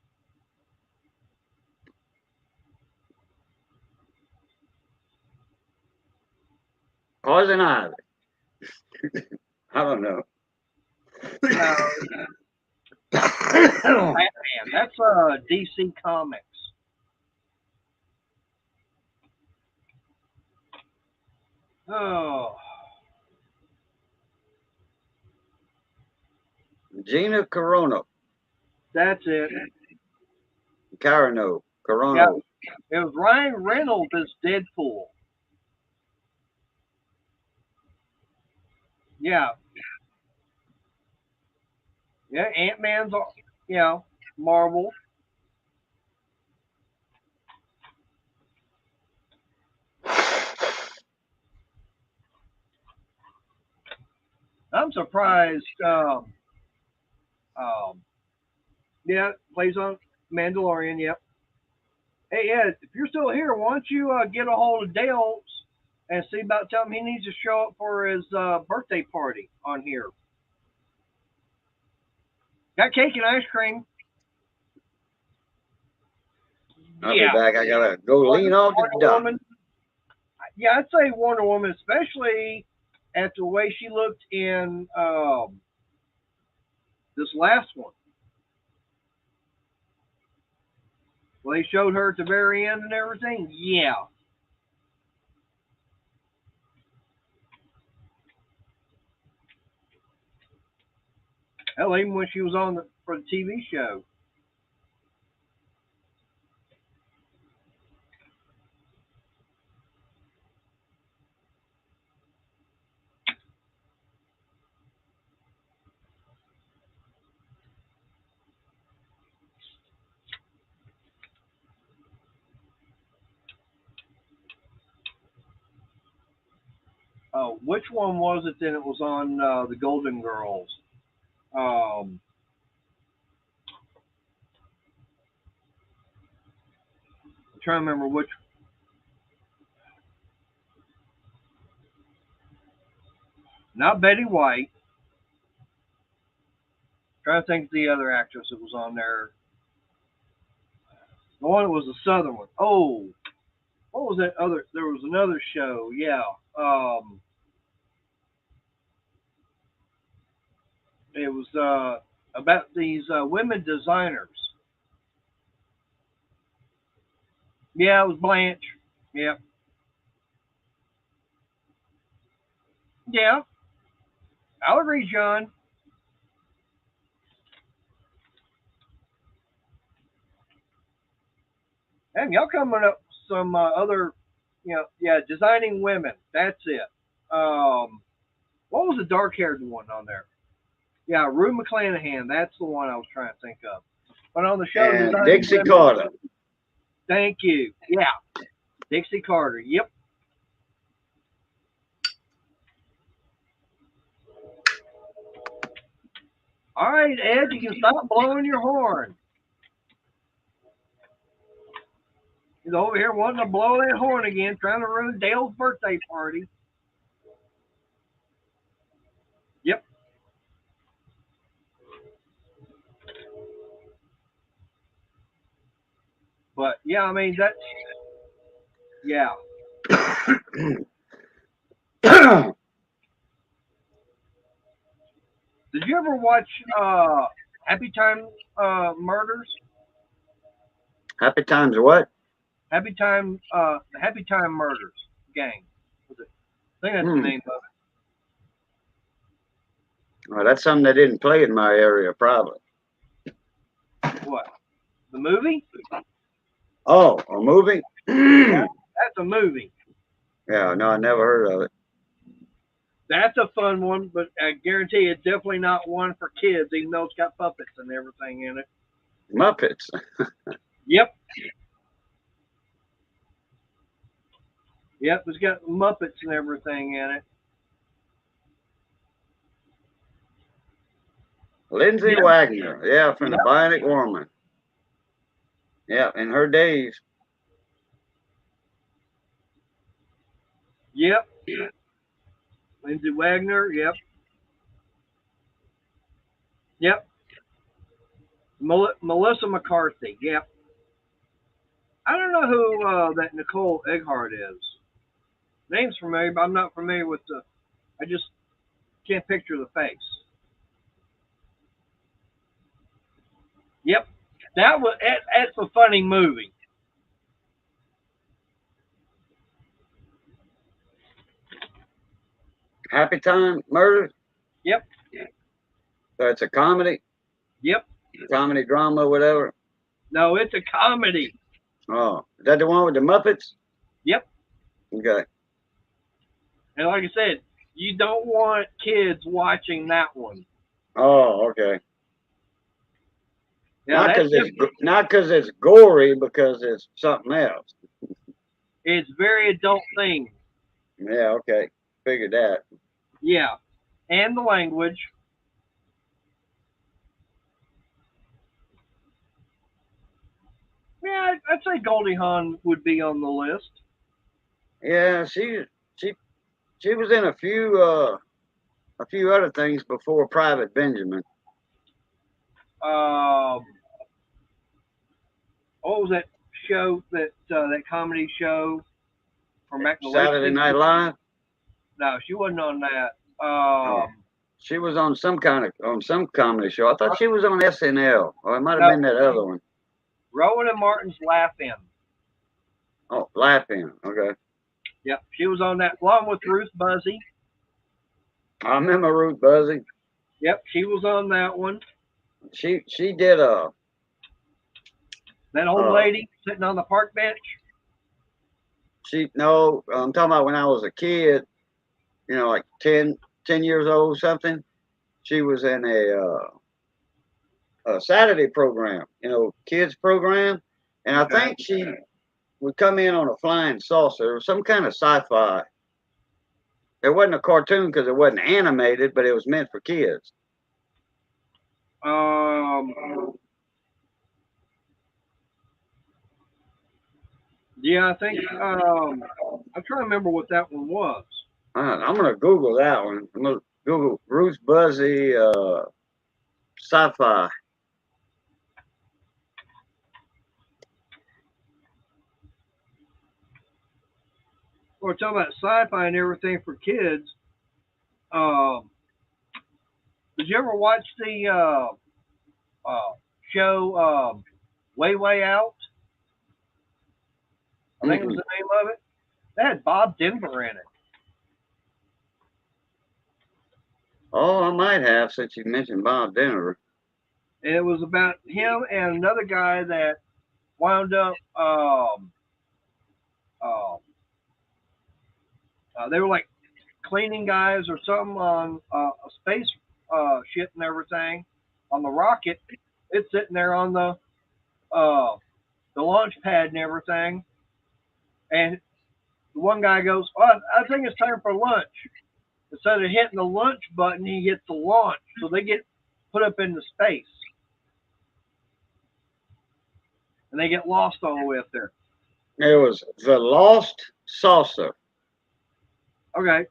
B: Poison Ivy. I don't know.
A: No, Batman. That's DC Comics. Oh,
B: Gina Carano.
A: that's it.
B: Carano.
A: Yeah,
B: Carano.
A: it was Ryan Reynolds as Deadpool. Yeah, yeah. Ant Man's, Marvel. I'm surprised. Um, yeah, plays on Mandalorian. Yep. Hey Ed, if you're still here, why don't you get a hold of Dale and see about telling him he needs to show up for his birthday party on here. Got cake and ice cream.
B: I'll be
A: Yeah.
B: back. I gotta go lean on the
A: Wonder
B: dock.
A: Woman. Yeah, I'd say Wonder Woman, especially after the way she looked in this last one. Well, they showed her at the very end and everything. Yeah. Hell, even when she was on for the TV show. Oh, which one was it then? It was on the Golden Girls. Um, I'm trying to remember which. Not Betty White. Trying to think of the other actress that was on there. The one that was the Southern one. Oh, what was that other? There was another show. Yeah. It was about these women designers. Yeah, it was Blanche. Yeah. Yeah. I'll agree, John. And y'all coming up with some other, yeah, designing women. That's it. Um, what was the dark haired one on there? Yeah, Rue McClanahan. That's the one I was trying to think of. But on the show,
B: And
A: designing
B: Dixie
A: women.
B: Carter.
A: Thank you. Yeah, Dixie Carter. Yep. All right, Ed, you can stop blowing your horn. He's over here wanting to blow that horn again, trying to ruin Dale's birthday party. Yep. But yeah, I mean that's yeah. Did you ever watch Happy Time Murders?
B: Happy Times or what?
A: The Happy Time Murders gang. Was it? I think that's the
B: Hmm.
A: name of
B: Well, that's something they didn't play in my area, probably.
A: it. What? The movie?
B: Oh, a movie?
A: Yeah,
B: Yeah,
A: that's a movie.
B: no, I never heard of it.
A: That's a fun one, but I guarantee it's definitely not one for kids, even though it's got puppets and everything in it.
B: Muppets.
A: Yep. Yep, it's got Muppets and everything in it.
B: Lindsay
A: Yep.
B: Wagner. Yeah, from the
A: Yep.
B: Bionic Woman. Yeah, in her days.
A: Yep. Lindsay Wagner. Yep. Yep. Melissa McCarthy. Yep. I don't know who that Nicole Egghardt is. Name's familiar, but I'm not familiar with the. I just can't picture the face. Yep. That's a funny movie.
B: Happy Time Murder.
A: Yep.
B: So it's a comedy,
A: Yep.
B: comedy drama, whatever.
A: No, it's a comedy.
B: Oh, is that the one with the Muppets?
A: Yep.
B: Okay.
A: And like I said, you don't want kids watching that one.
B: Oh, okay.
A: Yeah,
B: Not because it's gory, because it's something else.
A: it's very adult themed.
B: Yeah, okay. Figured that.
A: Yeah, and the language. Yeah, I'd say Goldie Hawn would be on the list.
B: Yeah, she she was in a few other things before Private Benjamin.
A: Um, what was that show? That comedy show from back in the late
B: Saturday Night
A: '60s?
B: Live.
A: No, she wasn't on that.
B: Oh, she was on some comedy show. I thought she was on SNL, or it might have
A: No,
B: been that other one.
A: Rowan and Martin's Laugh-In.
B: Oh, Laughing. Okay,
A: Yep, she was on that along with Ruth Buzzy.
B: I remember Ruth Buzzy.
A: Yep, she was on that one.
B: She did a
A: That old
B: uh
A: lady sitting on the park bench.
B: she no I'm talking about when I was a kid. Like 10 years old, something. She was in a Saturday program, kids program, and I
A: Okay.
B: think she would come in on a flying saucer or some kind of sci-fi. It wasn't a cartoon because it wasn't animated, but it was meant for kids.
A: Um, yeah, I think I'm trying to remember what that one was.
B: I'm gonna Google that one. I'm gonna Google Ruth Buzzy sci-fi.
A: We're talking about sci-fi and everything for kids. Um, did you ever watch the uh, show Way Way Out? I think it was
B: Mm-mm.
A: the name of it. That had Bob Denver in it.
B: Oh, I might have since you mentioned Bob Denver.
A: And it was about him and another guy that wound up. Uh, they were like cleaning guys or something on a space ship and everything on the rocket. It's sitting there on uh, the launch pad and everything. And the one guy goes, "Oh, I think it's time for lunch." Instead of hitting the lunch button, he hits the launch. So they get put up into space and they get lost all the way up there.
B: It was The Lost Saucer
A: Okay.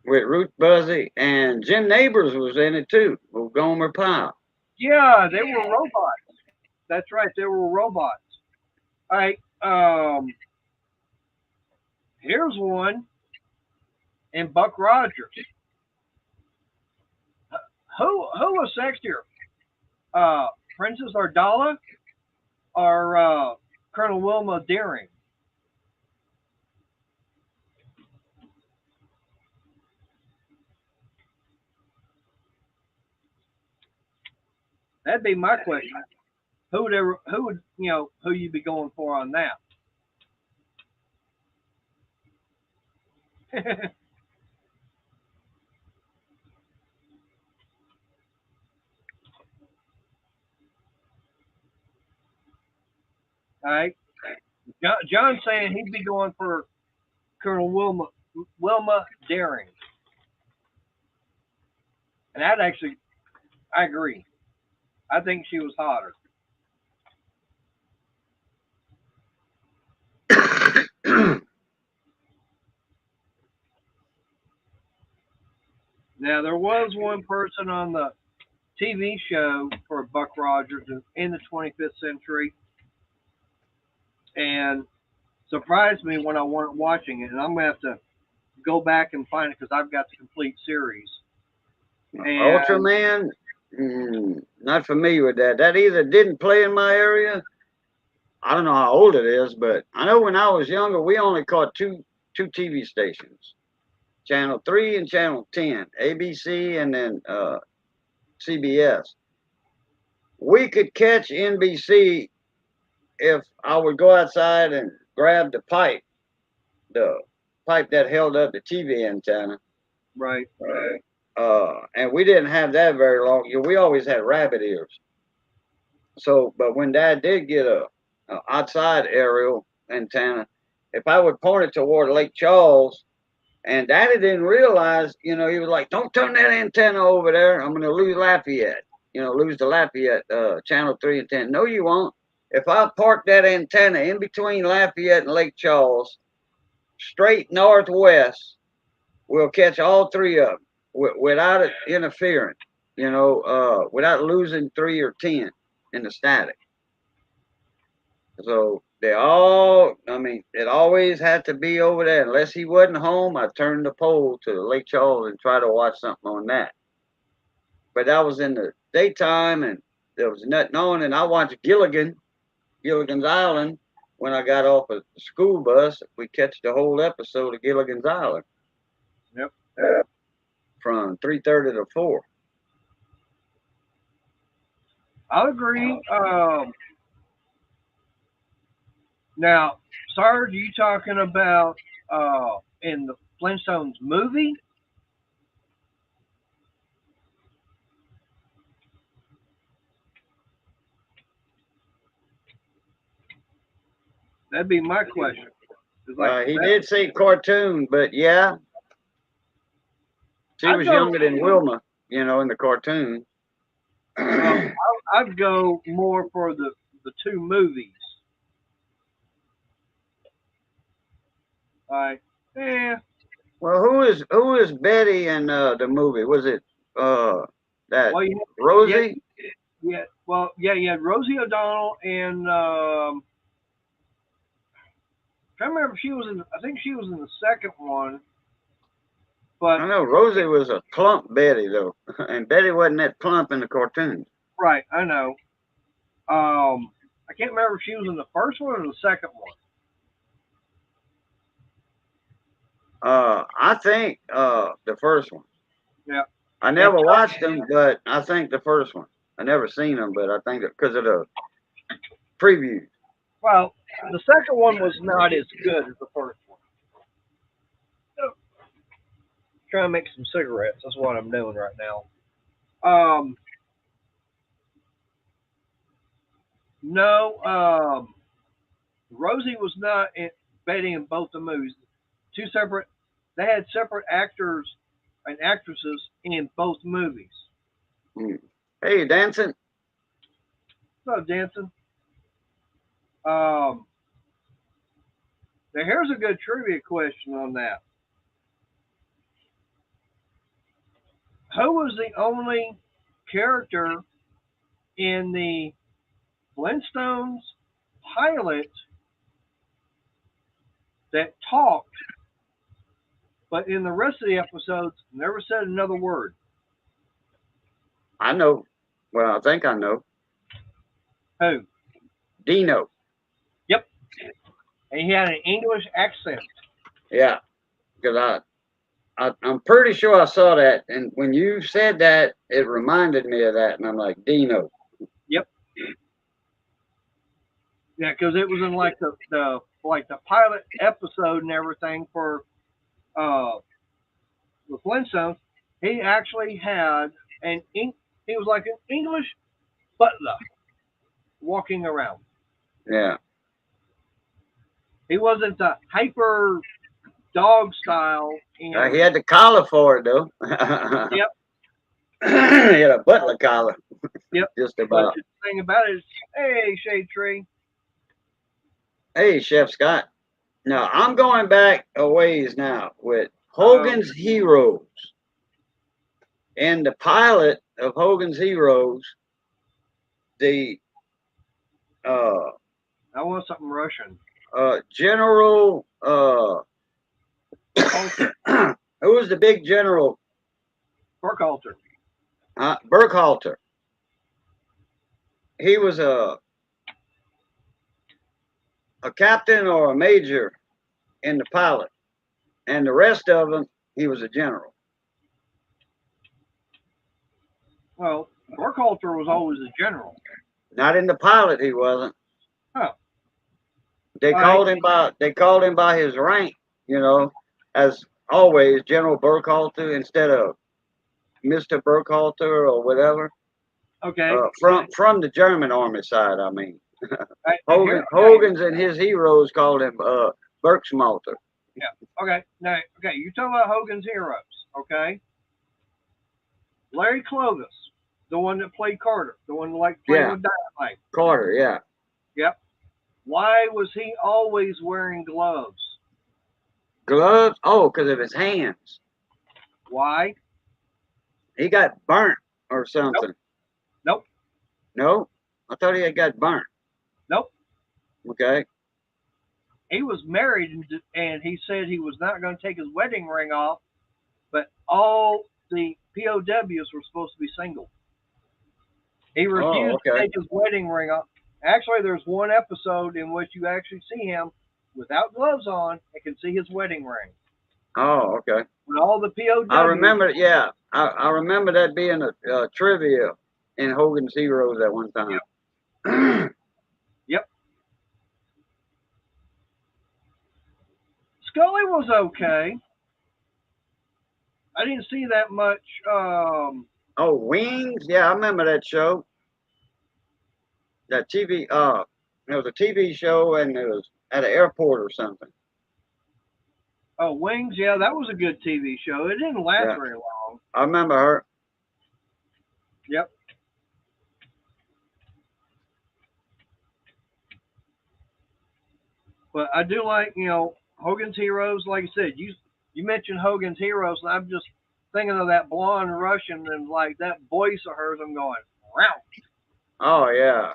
B: with Ruth Buzzy, and Jim Neighbors was in it too, with Gomer Pyle.
A: Yeah, they were robots. That's right. They were robots. All right. Here's one in Buck Rogers. Who was sexier? Princess Ardala or Colonel Wilma Deering? That'd be my question. Who you be going for on that? All right. John's saying he'd be going for Colonel Wilma Daring, and that actually, I agree. I think she was hotter. Now there was one person on the TV show for Buck Rogers in the 25th century, and surprised me when I weren't watching it. And I'm gonna have to go back and find it because I've got the complete series. And
B: Ultraman, not familiar with that. That either didn't play in my area. I don't know how old it is, but I know when I was younger, we only caught two TV stations, Channel 3 and Channel 10, ABC and then CBS. We could catch NBC if I would go outside and grab the pipe that held up the TV antenna.
A: right,
B: And we didn't have that very long. We always had rabbit ears. So, but when Dad did get a outside aerial antenna, if I would point it toward Lake Charles, and Daddy didn't realize, he was like, "Don't turn that antenna over there. I'm going to lose Lafayette. Lose the Lafayette Channel 3 and 10." "No, you won't. If I park that antenna in between Lafayette and Lake Charles, straight northwest, we'll catch all three of them without it interfering, without losing 3 or 10 in the static." So it always had to be over there. Unless he wasn't home, I turned the pole to Lake Charles and try to watch something on that. But that was in the daytime and there was nothing on. And I watched Gilligan's Island when I got off of the school bus. We catch the whole episode of Gilligan's Island.
A: Yep.
B: From 3:30 to 4.
A: I'll agree. Now, Sarge, are you talking about in the Flintstones movie? That'd be my question.
B: He did say cartoon, but yeah. She was younger than Wilma, in the cartoon.
A: I'd go more for the two movies. Yeah.
B: Well, who is Betty in the movie? Was it that Rosie?
A: Yeah. Well, yeah, you had Rosie O'Donnell and I can't remember if she was in. I think she was in the second one. But
B: I know Rosie was a plump Betty though, and Betty wasn't that plump in the cartoon.
A: Right, I know. I can't remember if she was in the first one or the second one.
B: I think the first one.
A: Yeah.
B: I never watched them, but I think the first one. I never seen them, but I think because of the previews.
A: Well, the second one was not as good as the first one. Trying to make some cigarettes. That's what I'm doing right now. No, Rosie was not Betty in both the movies. Two separate. They had separate actors and actresses in both movies.
B: Hey, dancing.
A: Hello, dancing. Now here's a good trivia question on that. Who was the only character in the Flintstones pilot that talked, but in the rest of the episodes never said another word?
B: I know. Well, I think I know.
A: Who?
B: Dino.
A: Yep. And he had an English accent.
B: Yeah, because I'm pretty sure I saw that, and when you said that, it reminded me of that, and I'm like, Dino.
A: Yep. Yeah, because it was in like the pilot episode and everything for the Flintstones. He actually had he was like an English butler walking around.
B: Yeah.
A: He wasn't a hyper dog style.
B: He had the collar for it though.
A: Yep.
B: He had a butler collar.
A: Yep.
B: Just about.
A: But the thing about it is, hey, Shade Tree.
B: Hey, Chef Scott. Now I'm going back a ways now with Hogan's Heroes. In the pilot, of Hogan's Heroes, the uh,
A: I want something Russian.
B: General, who was the big general?
A: Burkhalter.
B: Burkhalter. He was a captain or a major in the pilot, and the rest of them, he was a general.
A: Well, Burkhalter was always a general.
B: Not in the pilot, he wasn't.
A: Huh.
B: They called him by his rank, as always, General Burkhalter instead of Mr. Burkhalter or whatever.
A: Okay.
B: From the German army side, I mean. Hogan's and his heroes called him Burksmalter.
A: Yeah. Okay. Now, you're talking about Hogan's heroes. Okay. Larry Clovis, the one that played Carter, the one that played with Dynamite.
B: Carter, yeah.
A: Yep. Why was he always wearing gloves?
B: Gloves? Oh, because of his hands.
A: Why?
B: He got burnt or something.
A: Nope.
B: No? I thought he had got burnt.
A: Nope.
B: Okay.
A: He was married, and he said he was not going to take his wedding ring off, but all the POWs were supposed to be single. He refused to take his wedding ring off. Actually, there's one episode in which you actually see him without gloves on and can see his wedding ring.
B: Oh, okay.
A: With all the POWs.
B: I remember, yeah. I remember that being a trivia in Hogan's Heroes at one time.
A: Yep. Yep. Scully was okay. I didn't see that much.
B: Wings? Yeah, I remember that show. That TV, it was a TV show, and it was at an airport or something.
A: Oh, Wings? Yeah, that was a good TV show. It didn't last very long.
B: I remember her.
A: Yep. But I do like, Hogan's Heroes. Like I said, you mentioned Hogan's Heroes, and I'm just thinking of that blonde Russian and like that voice of hers. I'm going, wow.
B: Oh yeah,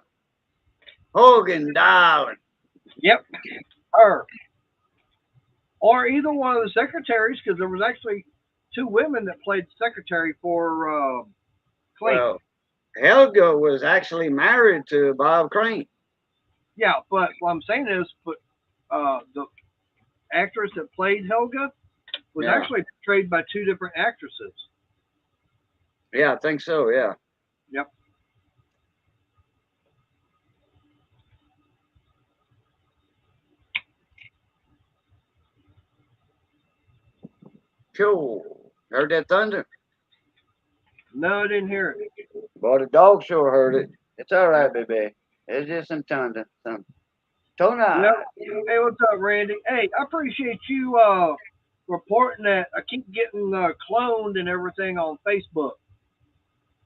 B: Hogan, darling.
A: Yep, her. Or either one of the secretaries, because there was actually 2 women that played secretary for Clayton.
B: Well, Helga was actually married to Bob Crane.
A: Yeah, but what I'm saying is, the actress that played Helga was actually portrayed by 2 different actresses.
B: Yeah, I think so, yeah.
A: Yep.
B: Cool. Heard that thunder?
A: No, I didn't hear it.
B: Boy, the dog sure heard it. It's all right, baby. It's just some thunder. Some tonight.
A: Yep. Hey, what's up, Randy? Hey, I appreciate you reporting that I keep getting cloned and everything on Facebook.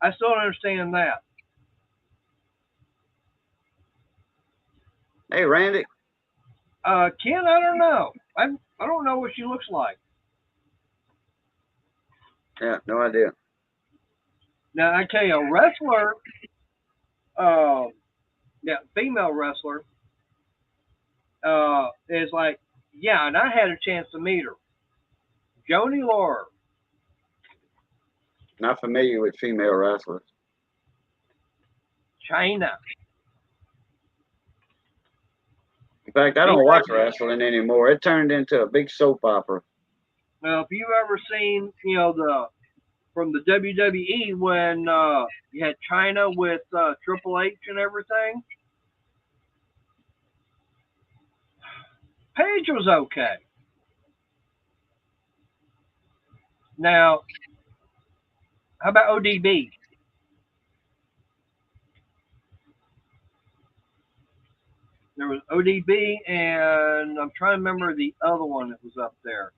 A: I still don't understand that.
B: Hey, Randy.
A: Ken, I don't know. I don't know what she looks like.
B: Yeah, no idea.
A: Now I tell you, a wrestler, female wrestler, is like, yeah, and I had a chance to meet her. Joni Laurer.
B: Not familiar with female wrestlers.
A: China.
B: In fact, I don't watch wrestling anymore. It turned into a big soap opera.
A: Well, if you've ever seen, from the WWE when you had China with Triple H and everything, Paige was okay. Now, how about ODB? There was ODB, and I'm trying to remember the other one that was up there.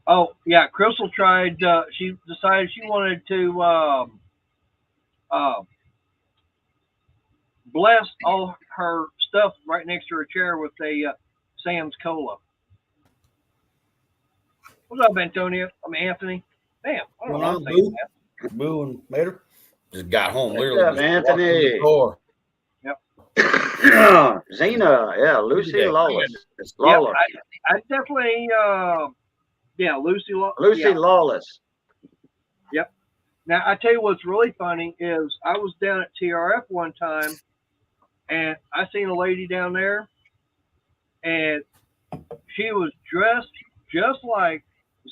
A: Oh, yeah, Crystal tried, she decided she wanted to bless all her stuff right next to her chair with a Sam's Cola. What's up, Antonio? Anthony. Damn, I don't know.
C: Boo and Mater. Just got home,
B: What's
C: literally
B: up,
C: just walked through the
B: Anthony?
C: door.
A: Yep.
B: Zena, yeah, Lucy
C: Yeah,
B: Lawless.
C: just-
A: Yep.
B: Lawless.
A: I definitely, yeah, Lucy.
B: Lucy
A: Yeah.
B: Lawless.
A: Yep. Now I tell you what's really funny is I was down at TRF one time, and I seen a lady down there, and she was dressed just like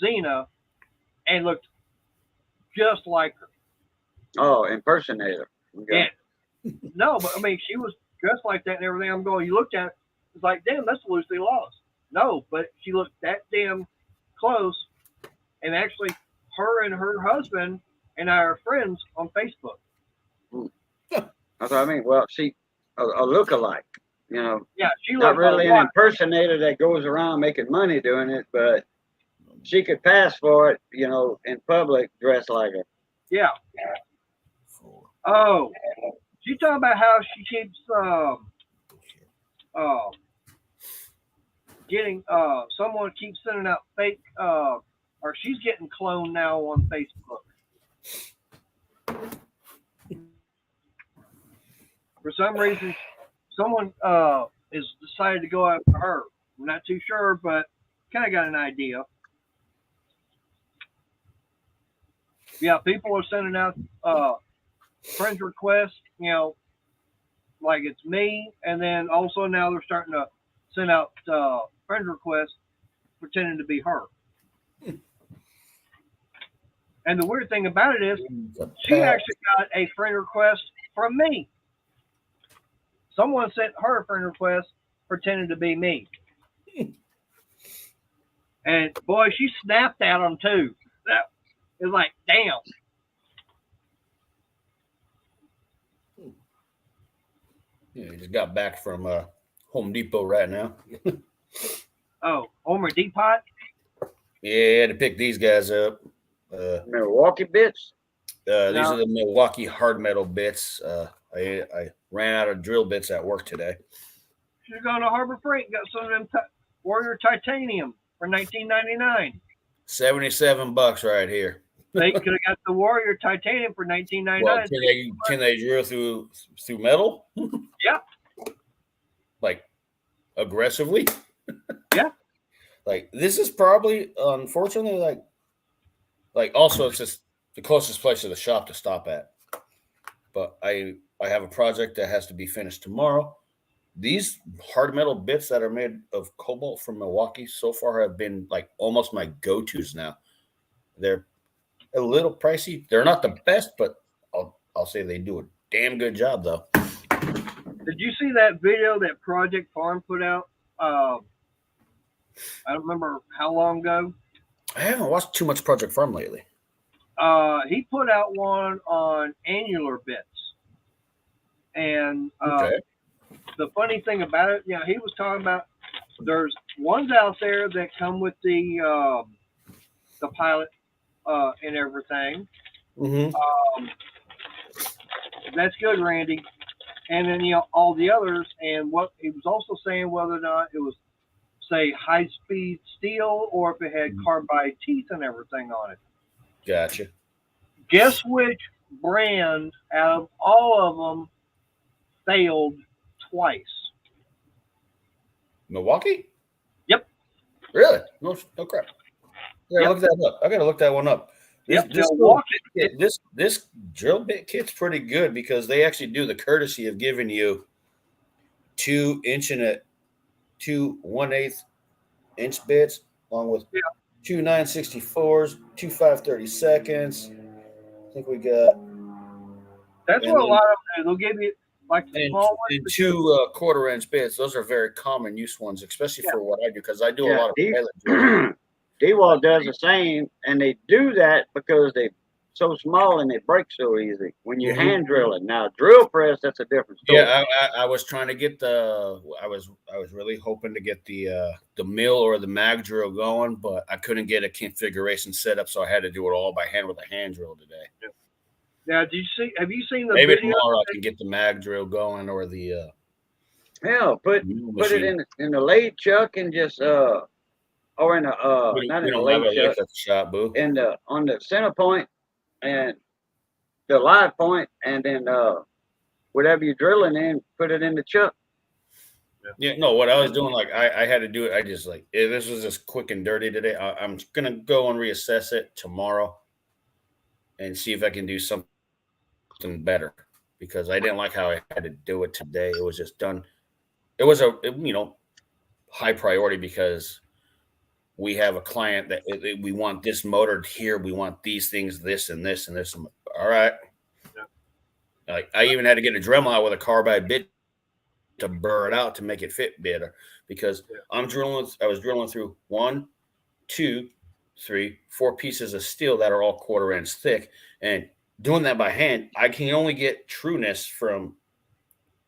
A: Xena and looked just like her.
B: Oh, impersonator. Okay.
A: And no, but I mean, she was dressed like that and everything. I'm going, you looked at it, it's like, damn, that's Lucy Lawless. No, but she looked that damn close, and actually, her and her husband and I are friends on Facebook.
B: That's what I mean. Well, she a look-alike. You know,
A: Yeah, she
B: not
A: looked a
B: really an
A: lot.
B: impersonator that goes around making money doing it, but she could pass for it. You know, in public, dressed like her.
A: Yeah. Oh, she talking about how she keeps uh, getting someone keeps sending out fake or she's getting cloned now on Facebook. For some reason, someone is decided to go after her. I'm not too sure, but kind of got an idea. Yeah, people are sending out friend requests. You know, like it's me, and then also now they're starting to send out friend requests pretending to be her. And the weird thing about it is, she actually got a friend request from me. Someone sent her a friend request pretending to be me. And boy, she snapped at them too. That is like, damn.
C: Yeah, he just got back from Home Depot right now.
A: Oh, Homer Depot?
C: Yeah, had to pick these guys up.
B: Milwaukee bits.
C: These are the Milwaukee hard metal bits. I ran out of drill bits at work today.
A: Should have gone to Harbor Freight and got some of them Warrior Titanium for $19.99.
C: $77 right here.
A: They could have got the Warrior Titanium for $19.99.
C: Well, can they drill through metal?
A: Yeah.
C: Like aggressively?
A: Yeah.
C: Like this is probably unfortunately like also it's just the closest place to the shop to stop at. But I have a project that has to be finished tomorrow. These hard metal bits that are made of cobalt from Milwaukee so far have been like almost my go-tos now. They're a little pricey. They're not the best, but I'll say they do a damn good job though.
A: Did you see that video that Project Farm put out? I don't remember how long ago.
C: I haven't watched too much Project Farm lately.
A: He put out one on annular bits. And
C: Okay.
A: the funny thing about it, you know, he was talking about there's ones out there that come with the pilot and everything.
C: Mm-hmm.
A: That's good, Randy. And then, you know, all the others. And what he was also saying whether or not it was, say, high-speed steel or if it had carbide teeth and everything on it.
C: Gotcha.
A: Guess which brand out of all of them failed twice?
C: Milwaukee?
A: Yep.
C: Really? No crap.
A: Yep.
C: Look that up. I gotta look that one up. This drill bit kit's pretty good because they actually do the courtesy of giving you 2 inch and 2 1/8 bits, along with 2 9/64s, 2 5/32. I think we got.
A: That's what a lot of them do. They'll give you like the small ones.
C: And 2 1/4 bits. Those are very common use ones, especially for what I do, because I do a lot of pilot drilling.
B: D-Wall does the same, and they do that because they're so small and they break so easy when you're hand drilling. Now, drill press, that's a different story.
C: Yeah, I was trying to get I was really hoping to get the mill or the mag drill going, but I couldn't get a configuration set up, so I had to do it all by hand with a hand drill today.
A: Now, have you seen the
C: maybe
A: video?
C: tomorrow I can get the mag drill going or the
B: hell, put it in the lathe chuck and just or in a not in a lathe chuck
C: shop, boo.
B: on the center point and the live point, and then whatever you're drilling in, put it in the chuck.
C: Yeah, no, what I was doing, like I had to do it. I just like this was just quick and dirty today. I'm gonna go and reassess it tomorrow and see if I can do something better because I didn't like how I had to do it today. It was just done. It was high priority because we have a client that we want this motor here. We want these things, this and this and this. All right.
A: Yeah.
C: Like I even had to get a Dremel out with a carbide bit to burr it out to make it fit better because I was drilling through 1, 2, 3, 4 pieces of steel that are all 1/4 inch thick. And doing that by hand, I can only get trueness from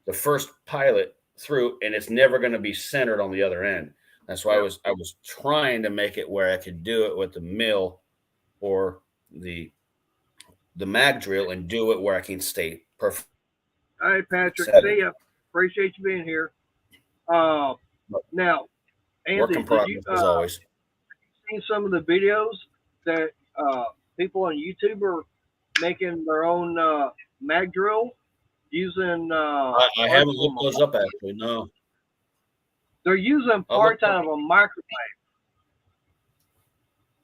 C: the first pilot through, and it's never going to be centered on the other end. That's why I was trying to make it where I could do it with the mill or the mag drill and do it where I can stay perfect.
A: All right, Patrick. See ya. Appreciate you being here. Now, Anthony,
C: Work in progress as always.
A: Seen some of the videos that people on YouTube are making their own mag drill using?
C: I haven't looked those up actually. No,
A: they're using parts out of a microwave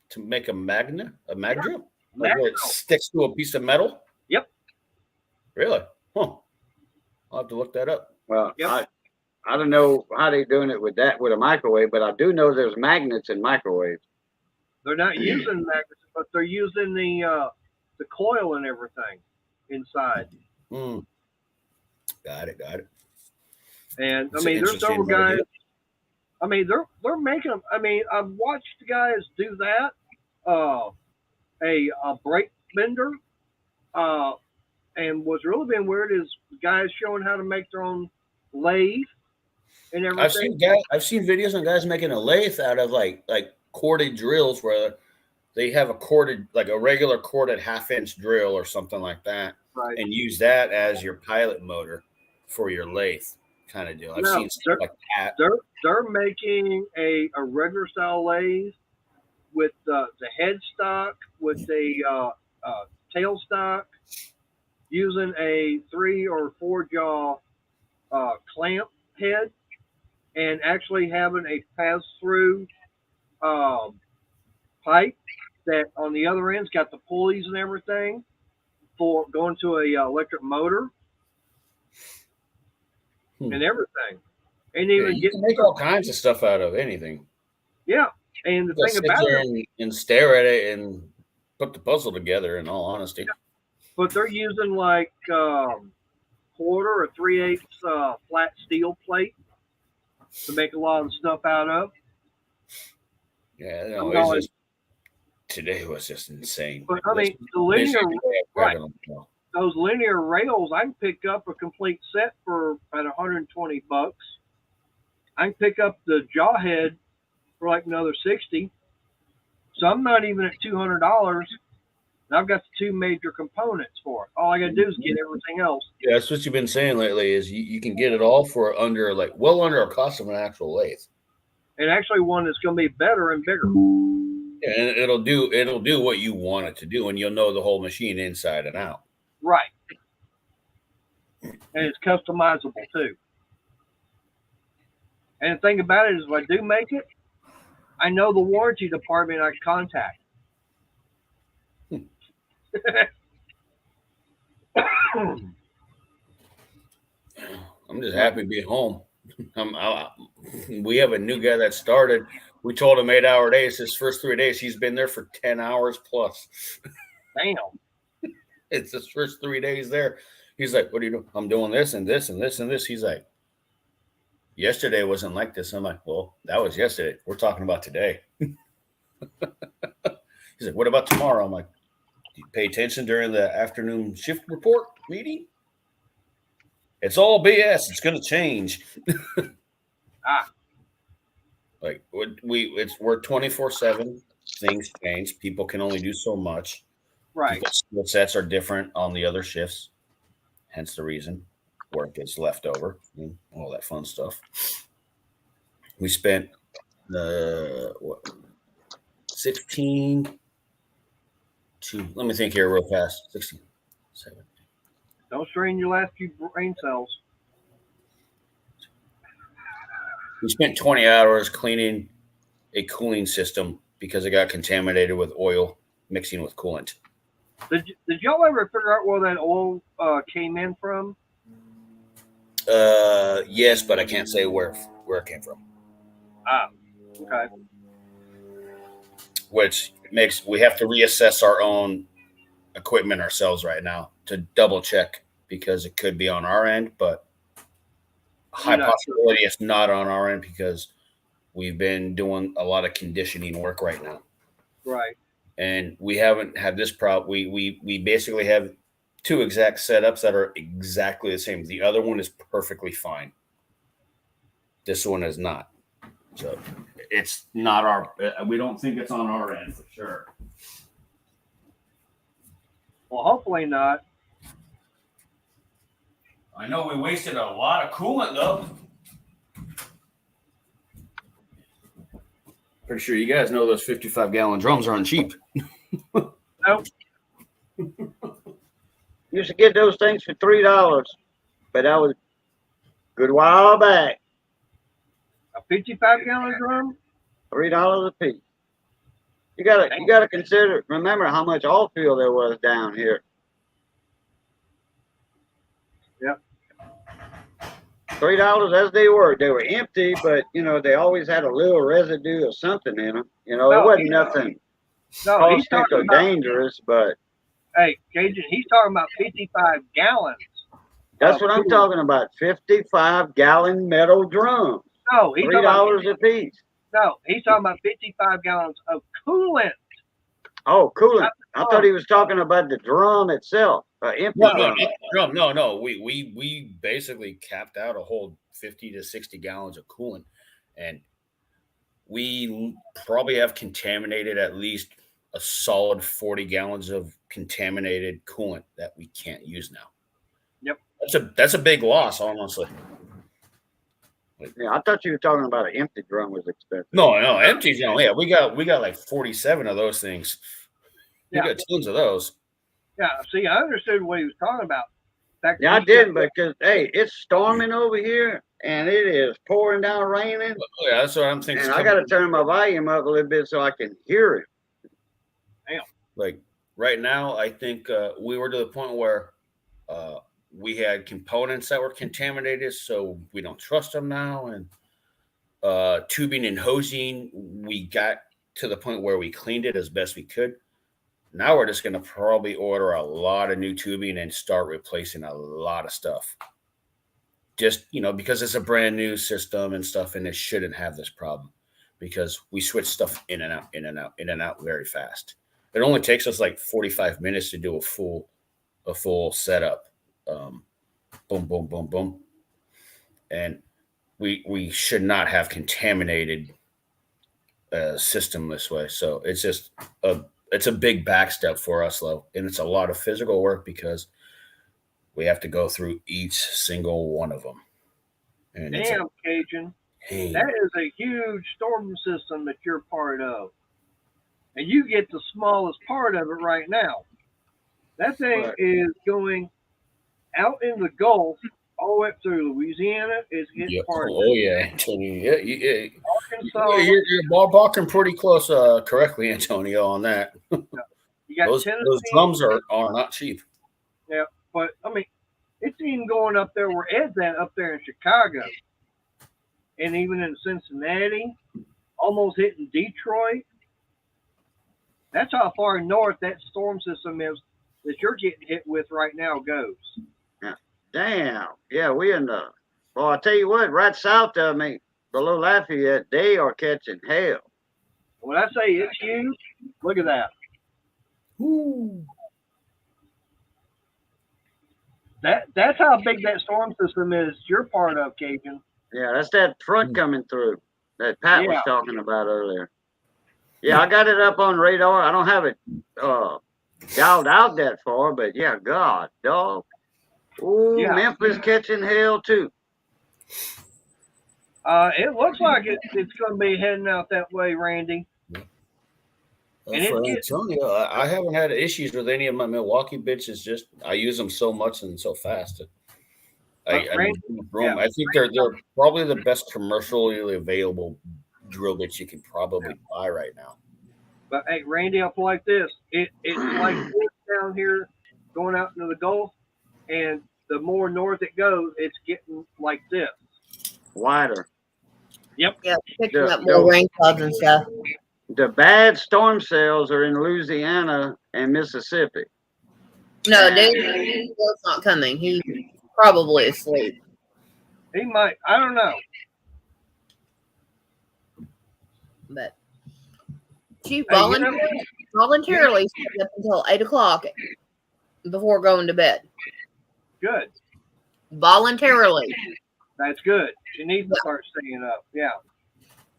C: to make a mag drill.
A: Mag
C: drill. It sticks to a piece of metal.
A: Yep.
C: Really? Huh. I'll have to look that up.
B: Well, yep. I don't know how they're doing it with a microwave, but I do know there's magnets in microwaves.
A: They're not using magnets, but they're using the coil and everything inside.
C: Got it.
A: And I mean, there's several guys. I mean, they're making them. I mean, I've watched guys do that. A brake bender. And what's really been weird is guys showing how to make their own lathe and everything.
C: I've seen videos on guys making a lathe out of like corded drills where they have a regular corded 1/2 inch drill or something like that,
A: right,
C: and use that as your pilot motor for your lathe kind of deal. I've seen stuff like that.
A: They're making a regular style lathe with the headstock with a tailstock, using a 3 or 4 jaw clamp head, and actually having a pass-through pipe that on the other end's got the pulleys and everything for going to a electric motor and everything. And even
C: you can make all kinds of stuff out of anything.
A: Yeah, and the thing about it,
C: and stare at it and put the puzzle together. In all honesty.
A: Yeah. But they're using like 1/4 or 3/8 flat steel plate to make a lot of stuff out of.
C: Yeah, no, today was just insane.
A: But I mean, the linear, right, those linear rails, I can pick up a complete set for about $120. I can pick up the jaw head for like another $60. So I'm not even at $200. I've got the 2 major components for it. All I got to do is get everything else.
C: Yeah, that's what you've been saying lately. Is you can get it all for under under a cost of an actual lathe,
A: and actually one that's going to be better and bigger.
C: Yeah, and it'll do what you want it to do, and you'll know the whole machine inside and out.
A: Right, and it's customizable too. And the thing about it is, if I do make it, I know the warranty department I can contact.
C: I'm just happy to be home. We have a new guy that started. We told him 8-hour days. His first 3 days, he's been there for 10 hours plus.
A: Damn.
C: It's his first 3 days there. He's like, what are you doing? I'm doing this and this and this and this. He's like, yesterday wasn't like this. I'm like, well, that was yesterday. We're talking about today. He's like, what about tomorrow? I'm like, do you pay attention during the afternoon shift report meeting? It's all BS. It's going to change. Like we're 24/7. Things change. People can only do so much.
A: Right.
C: People's skill sets are different on the other shifts. Hence the reason work gets left over and all that fun stuff. We spent 16 to, let me think here real fast. 16. 7.
A: Don't strain your last few brain cells.
C: We spent 20 hours cleaning a cooling system because it got contaminated with oil mixing with coolant.
A: Did y'all ever figure out where that oil came in from?
C: Yes, but I can't say where it came from.
A: Ah, okay.
C: Which makes we have to reassess our own equipment ourselves right now to double check because it could be on our end, but high possibility it's not on our end because we've been doing a lot of conditioning work right now.
A: Right.
C: And we haven't had this problem. We basically have 2 exact setups that are exactly the same. The other one is perfectly fine. This one is not. So it's not our. We don't think it's on our end for sure.
A: Well, hopefully not.
C: I know we wasted a lot of coolant though. Pretty sure you guys know those 55-gallon drums aren't cheap.
A: Nope.
B: Used to get those things for $3, but that was a good while back.
A: A 55-gallon drum?
B: $3 a piece. You gotta consider. Remember how much oil field there was down here.
A: Yep.
B: $3 as they were empty, but they always had a little residue of something in them. It wasn't nothing caustic or dangerous, but
A: hey, Cajun, he's talking about 55 gallons.
B: That's what I'm talking about. 55-gallon metal drums.
A: No, he's
B: $3 a piece.
A: No, he's talking about 55 gallons of coolant.
B: Oh, coolant. I thought he was talking about the drum itself. Empty drum.
C: No. We basically capped out a whole 50 to 60 gallons of coolant, and we probably have contaminated at least a solid 40 gallons of contaminated coolant that we can't use now.
A: Yep.
C: That's a big loss, honestly.
B: Yeah, I thought you were talking about an empty drum was expensive.
C: No, empty drum. Yeah, we got like 47 of those things. We got tons of those.
A: Yeah, see, I understood what he was talking about.
B: Yeah, I didn't, because hey, it's storming over here and it is pouring down raining.
C: Oh, yeah, that's what I'm thinking.
B: And I got to turn my volume up a little bit so I can hear it.
A: Damn.
C: Like right now, I think we were to the point where we had components that were contaminated, so we don't trust them now. And tubing and hosing, we got to the point where we cleaned it as best we could. Now we're just going to probably order a lot of new tubing and start replacing a lot of stuff. Just, because it's a brand new system and stuff, and it shouldn't have this problem because we switch stuff in and out very fast. It only takes us like 45 minutes to do a full setup. Boom, boom, boom, boom. And we should not have contaminated a system this way. So it's just it's a big back step for us, though. And it's a lot of physical work because we have to go through each single one of them. And
A: damn, Cajun. Hey. That is a huge storm system that you're part of. And you get the smallest part of it right now. That thing is going out in the Gulf all the way up through Louisiana. Is part of it.
C: Oh, yeah, Antonio. Yeah. Arkansas. You're ballparking pretty close correctly, Antonio, on that.
A: You got
C: those drums are not cheap.
A: Yeah, but, I mean, it's even going up there where Ed's at, up there in Chicago. And even in Cincinnati, almost hitting Detroit. That's how far north that storm system is that you're getting hit with right now goes.
B: Yeah. Damn. Yeah, we in the... Well, I tell you what, right south of me, below Lafayette, they are catching hell.
A: When I say it's huge, look at that.
C: Ooh.
A: That's how big that storm system is you're part of, Cajun.
B: Yeah, that's that front coming through that Pat was talking about earlier. Yeah, I got it up on radar. I don't have it dialed out that far, but yeah, God, dog. Ooh, yeah. Memphis catching hell too.
A: It looks like it's going to be heading out that way, Randy. And
C: For
A: it
C: Antonio, I haven't had issues with any of my Milwaukee bits. It's just I use them so much and so fast that
A: but
C: I
A: Randy,
C: need
A: yeah,
C: room. I think they're probably the best commercially available drill bits you can probably buy right now.
A: but hey, Randy, I'll play like this. It's like this down here, going out into the Gulf, and the more north it goes, it's getting like this.
B: Wider.
A: Yep.
D: Yeah, picking
B: The,
D: up more rain clouds and stuff.
B: the bad storm cells are in Louisiana and Mississippi.
D: No, Dave's not coming. He's probably asleep.
A: He might. I don't know.
D: But she
A: Hey, you know,
D: voluntarily stayed up until 8 o'clock before going to bed.
A: good.
D: Voluntarily.
A: That's good. She needs to start staying up. Yeah.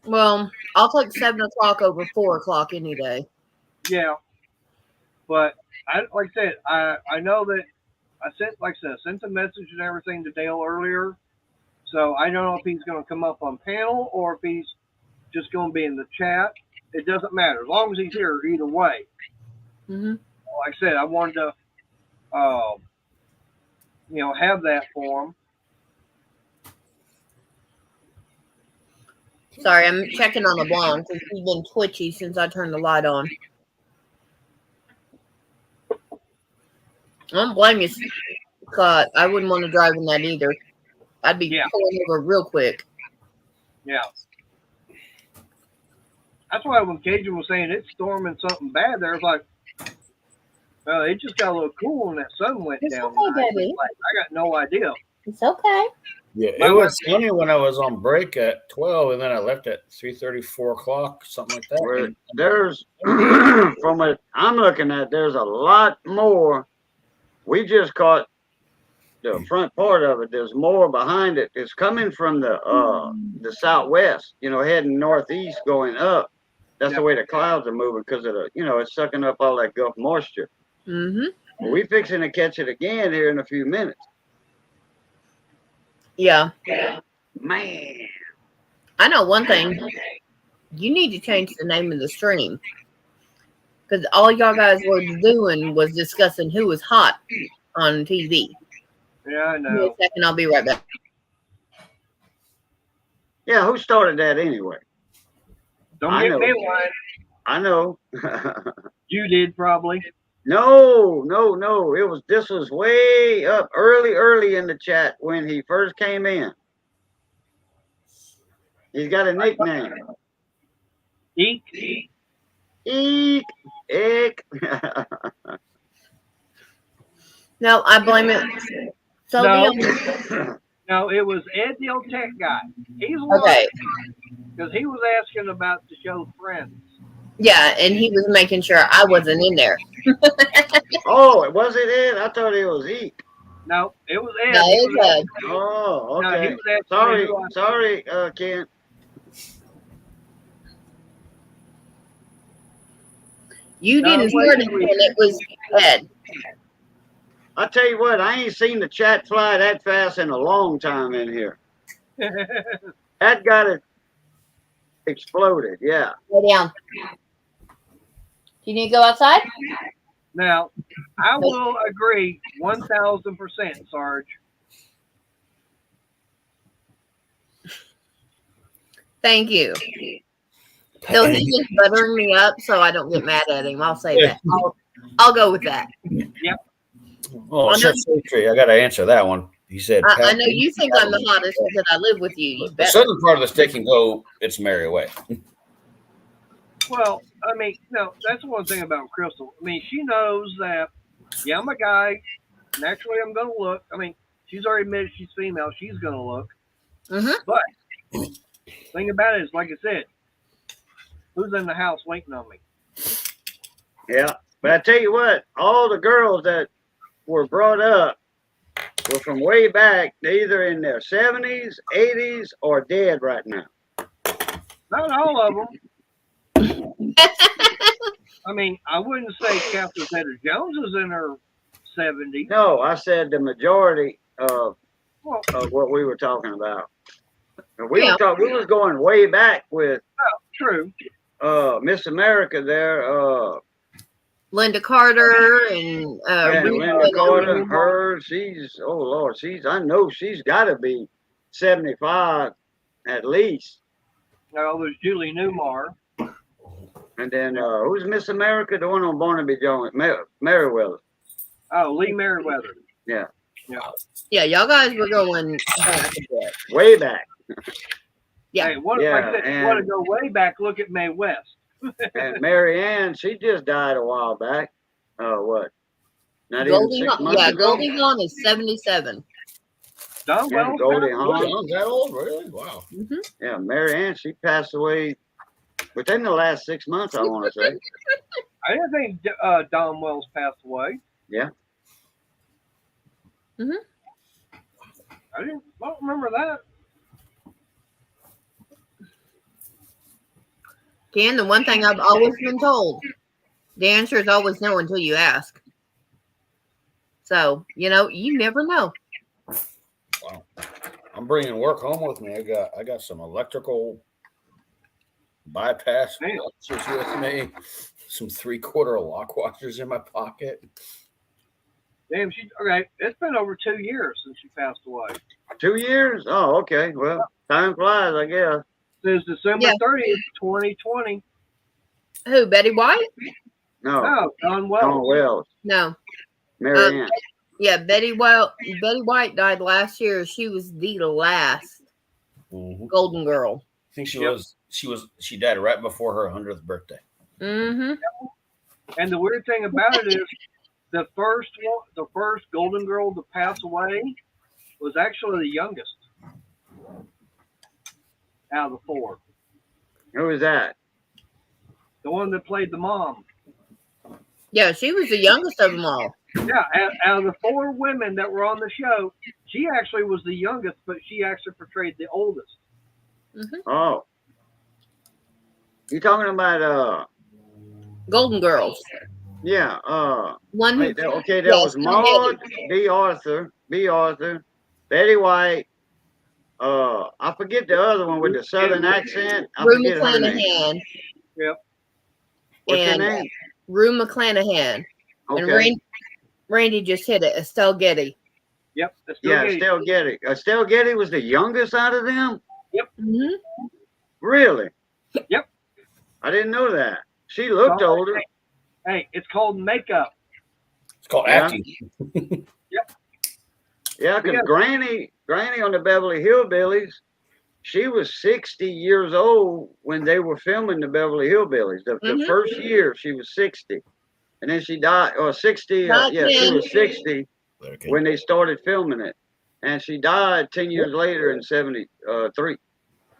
D: Well, I'll take 7 o'clock over 4 o'clock any day.
A: Yeah. But like I said, I know that I sent a message and everything to Dale earlier. So I don't know if he's going to come up on panel or if he's just going to be in the chat. It doesn't matter as long as he's here. Either way,
D: Mm-hmm.
A: like I said, I wanted to, have that for him.
D: Sorry, I'm checking on the blonde because he's been twitchy since I turned the light on. I don't blame you, Scott. I wouldn't want to drive in that either. I'd be pulling over real quick.
A: Yeah. That's why when Cajun was saying it's storming something bad, there was like, well, it just got a little cool and that sun went
D: It's
A: down.
D: okay, baby.
A: Like, I got no idea.
D: It's okay.
C: Yeah, it was funny when I was on break at 12 and then I left at 3:30, 4 o'clock, something like that.
B: Where there's I'm looking at, there's a lot more. We just caught the front part of it. There's more behind it. It's coming from the southwest, heading northeast going up. That's the way the clouds are moving because of it's sucking up all that Gulf moisture.
D: Mm-hmm.
B: We fixing to catch it again here in a few minutes.
D: Yeah.
B: Man.
D: I know one thing. You need to change the name of the stream. Because all y'all guys were doing was discussing who was hot on TV.
A: Yeah, I
D: Give me
A: know.
D: a second, I'll be right back.
B: Yeah, who started that anyway?
A: Don't get me one.
B: I know.
A: You did probably.
B: No. This was way up early in the chat when he first came in. He's got a nickname.
A: Eek.
B: Eek. Eek.
D: No, I blame it.
A: No, it was Ed the old tech guy. He's
D: Okay.
A: Because he was asking about the show Friends.
D: Yeah, and he was making sure I wasn't in there.
B: Oh, it wasn't Ed? I thought it was Eek.
A: No, it was Ed.
D: No, it was Ed.
B: Oh,
A: No, he
B: okay.
A: was asking me
B: Sorry, Ken.
D: You didn't hear it when it was Ed.
B: I tell you what, I ain't seen the chat fly that fast in a long time in here. That got it exploded, yeah.
D: Lay down. Do you need to go outside?
A: Now, I will agree 1,000%, Sarge.
D: Thank you. Though he's just buttering me up so I don't get mad at him. I'll say that. I'll go with that.
A: Yep.
C: Oh, Chef Safety, I got to answer that one. He said,
D: I know you think I'm the hottest because I live with you. You
C: the
D: better.
C: southern part of the stick can go its merry way.
A: Well, I mean, no, that's one thing about Crystal. I mean, she knows that, yeah, I'm a guy. Naturally, I'm going to look. I mean, she's already admitted she's female. She's going to look.
D: Mm-hmm.
A: But the thing about it is, like I said, who's in the house waiting on me?
B: Yeah, but I tell you what, all the girls that were brought up were from way back. They're either in their 70s, 80s, or dead right now.
A: Not all of them. I mean, I wouldn't say Catherine Zeta-Jones is in her 70s.
B: No, I said the majority of what we were talking about. And we was going way back with
A: True.
B: Miss America there.
D: Linda Carter and
B: Yeah,
D: Rita
B: Linda Carter.
D: Williams.
B: Her, oh Lord, I know she's got to be 75 at least.
A: Now there's Julie Newmar.
B: And then who's Miss America? The one on Barnaby Jones, Merriweather.
A: Oh, Lee Merriweather.
B: Yeah.
D: Yeah, y'all guys were going back a bit.
B: Way back.
D: Yeah.
A: Hey, what
B: Yeah,
A: if I said you want to go way back? Look at Mae West.
B: And Mary Ann, she just died a while back. What? Not
D: Goldie
B: even 6
D: Hawn,
B: months
D: yeah,
B: ago.
D: Goldie Hawn is 77.
A: Don
B: Yeah,
A: Wells.
B: Goldie
A: passed
B: Hawn.
A: away.
C: Oh, is that old? Really? Wow.
D: Mm-hmm.
B: Yeah, Mary Ann, she passed away within the last 6 months, I want to say.
A: I didn't think Don Wells passed away.
B: Yeah.
D: Mhm.
A: I don't remember that.
D: Dan, the one thing I've always been told, the answer is always no until you ask. So, you never know.
C: Wow. I'm bringing work home with me. I got some electrical bypass
A: Man.
C: washers with me. Some 3/4 lock washers in my pocket.
A: Damn, okay. It's been over 2 years since she passed away.
B: 2 years? Oh, okay. Well, time flies, I guess.
A: Since December
D: Yeah.
A: 30th, 2020.
D: Who, Betty White?
B: No,
A: No, Don Wells.
B: Don Wells.
D: No.
B: Mary Ann.
D: Yeah, Betty White died last year. She was the last
C: Mm-hmm.
D: Golden Girl.
C: I think
A: Yep.
C: she died right before her 100th birthday.
D: Mm-hmm.
A: And the weird thing about it is the first Golden Girl to pass away was actually the youngest out of the 4.
B: Who was that?
A: The one that played the mom.
D: Yeah, she was the youngest of them all.
A: Yeah, out of the 4 women that were on the show, she actually was the youngest, but she actually portrayed the oldest.
B: Oh. You talking about,
D: Golden Girls.
B: yeah,
D: One who,
B: okay, there was Maud, B. Arthur, Betty White, I forget the other one with the southern accent. I
D: Rue
B: forget her name.
D: McClanahan.
B: What's her
D: and
B: name?
D: Rue McClanahan. And
B: Okay.
D: Randy just hit it. Estelle Getty.
A: Yep.
B: Yeah, Estelle Getty. Estelle Getty was the youngest out of them?
D: Mm-hmm.
B: Really?
A: Yep.
B: I didn't know that. She looked older.
A: Hey, it's called makeup.
C: It's called
B: Yeah.
C: acting.
B: Yeah, because
A: Yeah.
B: Granny on the Beverly Hillbillies, she was 60 years old when they were filming the Beverly Hillbillies. The
D: Mhm.
B: first year, she was 60. And then she died, or 60,
D: Not
B: yeah, she
D: 10.
B: was 60
C: Okay.
B: when they started filming it. And she died 10 years later in 73.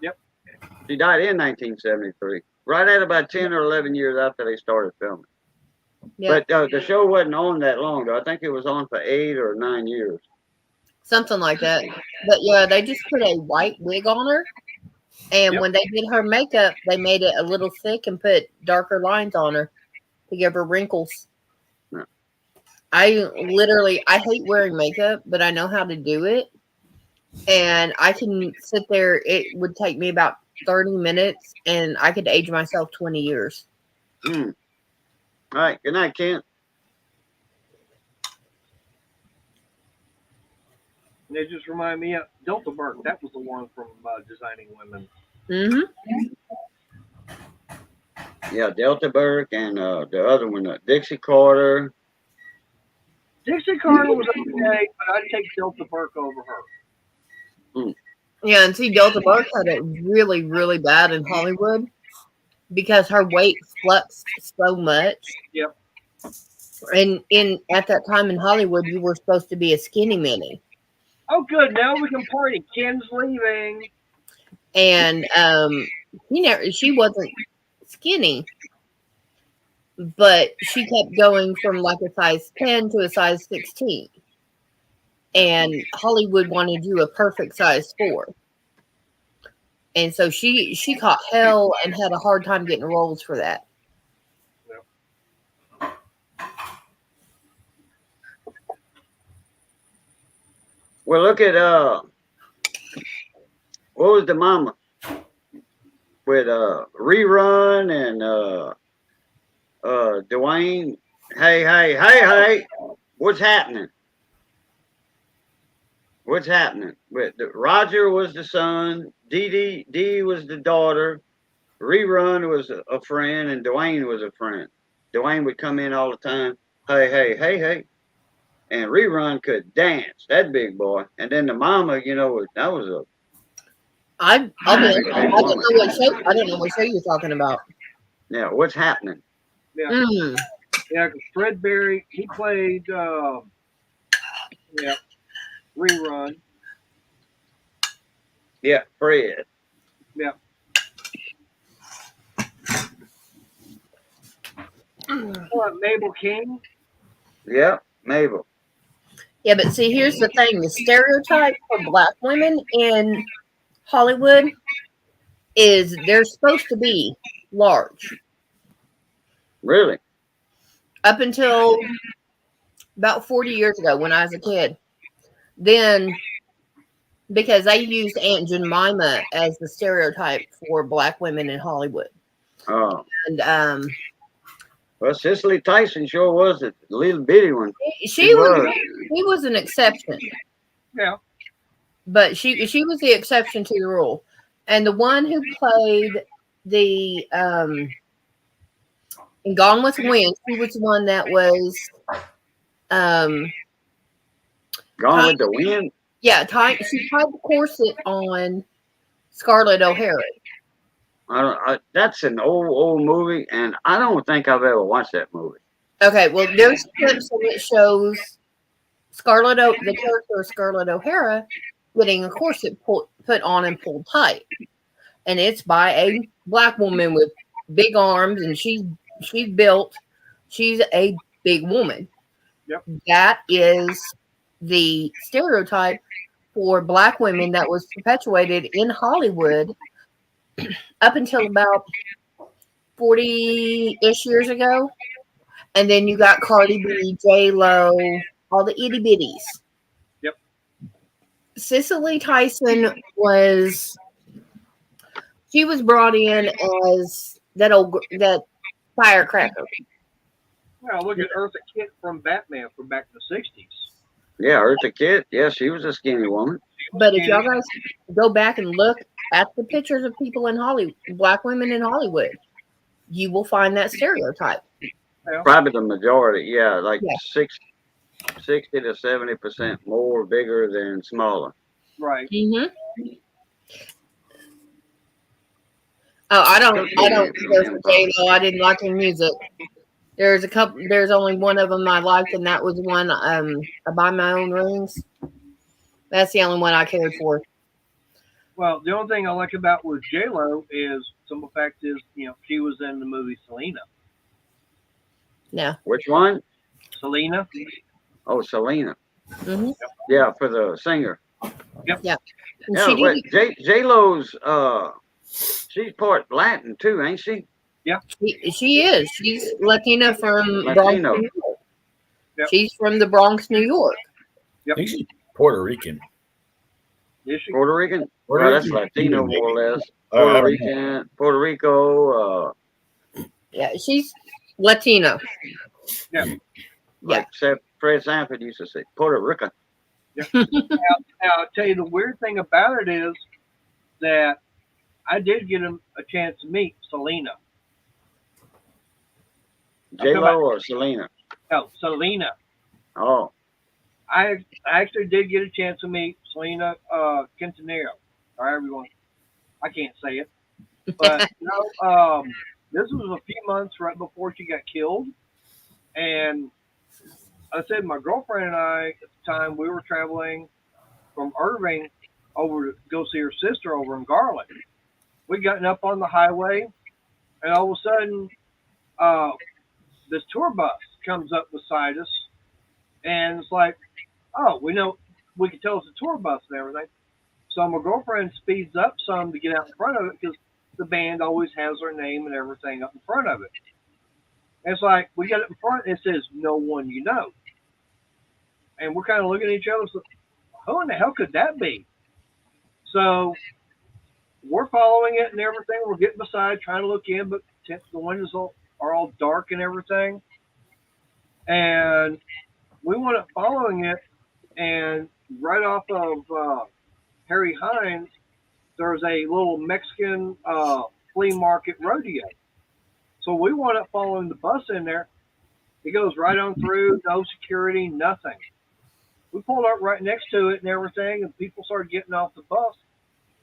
A: Yep.
B: She died in 1973, right at about 10 or 11 years after they started filming.
D: Yeah.
B: But the show wasn't on that long, though. I think it was on for 8 or 9 years.
D: Something like that. But yeah, they just put a white wig on her. And
A: Yep.
D: when they did her makeup, they made it a little thick and put darker lines on her to give her wrinkles.
B: Yeah.
D: I hate wearing makeup, but I know how to do it. And I can sit there. It would take me about 30 minutes and I could age myself 20 years.
B: All right. Good night, Kent.
A: And it just reminded me of Delta Burke. That was the one from Designing Women.
D: Mm-hmm.
B: Yeah, Delta Burke and the other one, Dixie Carter.
A: Dixie Carter was okay, but I'd take Delta Burke over her.
D: Yeah, and see, Delta Burke had it really, really bad in Hollywood because her weight fluxed so much.
A: Yep.
D: And at that time in Hollywood, you were supposed to be a skinny mini.
A: Oh, good. Now we can party. Ken's leaving.
D: And she wasn't skinny, but she kept going from like a size 10 to a size 16. And Hollywood wanted you a perfect size 4. And so she caught hell and had a hard time getting roles for that.
B: Well, look at what was the mama? with Rerun and Dwayne. Hey! What's happening? What's happening? With Roger was the son, Dee was the daughter, Rerun was a friend, and Dwayne was a friend. Dwayne would come in all the time. Hey! And Rerun could dance. That big boy. And then the mama, that was a
D: I'll be honest,
B: big
D: I don't
B: woman.
D: know what show. I don't know what show you're talking about.
B: Yeah, what's happening?
A: Yeah,
D: Mm.
A: yeah. 'Cause Fred Berry, he played Rerun.
B: Yeah, Fred.
A: Yeah. Mabel King.
B: Yeah, Mabel.
D: Yeah, but see, here's the thing: the stereotype for black women in Hollywood is they're supposed to be large.
B: Really?
D: Up until about 40 years ago, when I was a kid, then because they used Aunt Jemima as the stereotype for black women in Hollywood,
B: Oh.
D: and
B: Well, Cicely Tyson sure was a little bitty one.
D: she was an exception.
A: Yeah.
D: But she was the exception to the rule. And the one who played the in Gone with the Wind, she was the one that was
B: Gone with the Wind?
D: yeah, she tied the corset on Scarlett O'Hara.
B: That's an old movie, and I don't think I've ever watched that movie.
D: Okay, well there's clips in it shows the character of Scarlett O'Hara getting a corset put on and pulled tight. And it's by a black woman with big arms, and she's built. She's a big woman.
A: Yep.
D: That is the stereotype for black women that was perpetuated in Hollywood up until about 40-ish years ago. And then you got Cardi B, J-Lo, all the itty bitties.
A: Yep.
D: Cicely Tyson she was brought in as that firecracker.
A: Well, look at Eartha Kitt from Batman from back in the 60s.
B: Yeah, Eartha Kitt. Yeah, she was a skinny woman.
D: But if y'all guys go back and look at the pictures of people in Hollywood, black women in Hollywood, you will find that stereotype.
B: Probably the majority. Yeah, like
D: Yeah.
B: 60 to 70% more bigger than smaller.
A: Right.
D: Mm-hmm. Oh, I don't go for J-Lo. I didn't like her music. There's only one of them I liked, and that was one I Buy My Own Rings. That's the only one I cared for.
A: Well, the only thing I like about with J-Lo is some of the fact is, she was in the movie Selena.
D: Yeah.
B: Which one?
A: Selena.
B: Oh, Selena.
D: Mm-hmm.
B: Yeah, for the singer.
A: Yep.
D: Yeah. And
B: Yeah, J-Lo's she's part Latin too, ain't she?
A: Yeah.
D: She is. She's Latina from Bronx,
B: Latino.
D: New York.
A: Yep.
D: She's from the Bronx, New York.
A: Yep.
C: I think she's Puerto Rican.
A: Is she?
B: Puerto Rican?
C: Puerto
B: Well, that's
C: Rican?
B: Latino more or less.
C: I don't
B: Puerto
C: know.
B: Rican, Puerto Rico,
D: Yeah, she's Latino.
A: Yeah.
B: like Fred Sanford used to say, Puerto Rican.
A: Now, I'll tell you the weird thing about it is that I did get a chance to meet Selena.
B: J-Lo or Selena?
A: No, Selena.
B: Oh,
A: I actually did get a chance to meet Selena Quintanilla, or everyone. I can't say it, but this was a few months right before she got killed, and I said my girlfriend and I at the time we were traveling from Irving over to go see her sister over in Garland. We gotten up on the highway, and all of a sudden, this tour bus comes up beside us, and it's like, oh, we can tell it's a tour bus and everything. So my girlfriend speeds up some to get out in front of it because the band always has their name and everything up in front of it. And it's like, we got it in front, and it says, no one you know. And we're kind of looking at each other, so who in the hell could that be? So, we're following it and everything. We're getting beside, trying to look in, but the windows are all dark and everything. And we went up following it, and right off of Harry Hines, there's a little Mexican flea market rodeo. So we wound up following the bus in there. It goes right on through, no security, nothing. We pulled up right next to it and everything, and people started getting off the bus.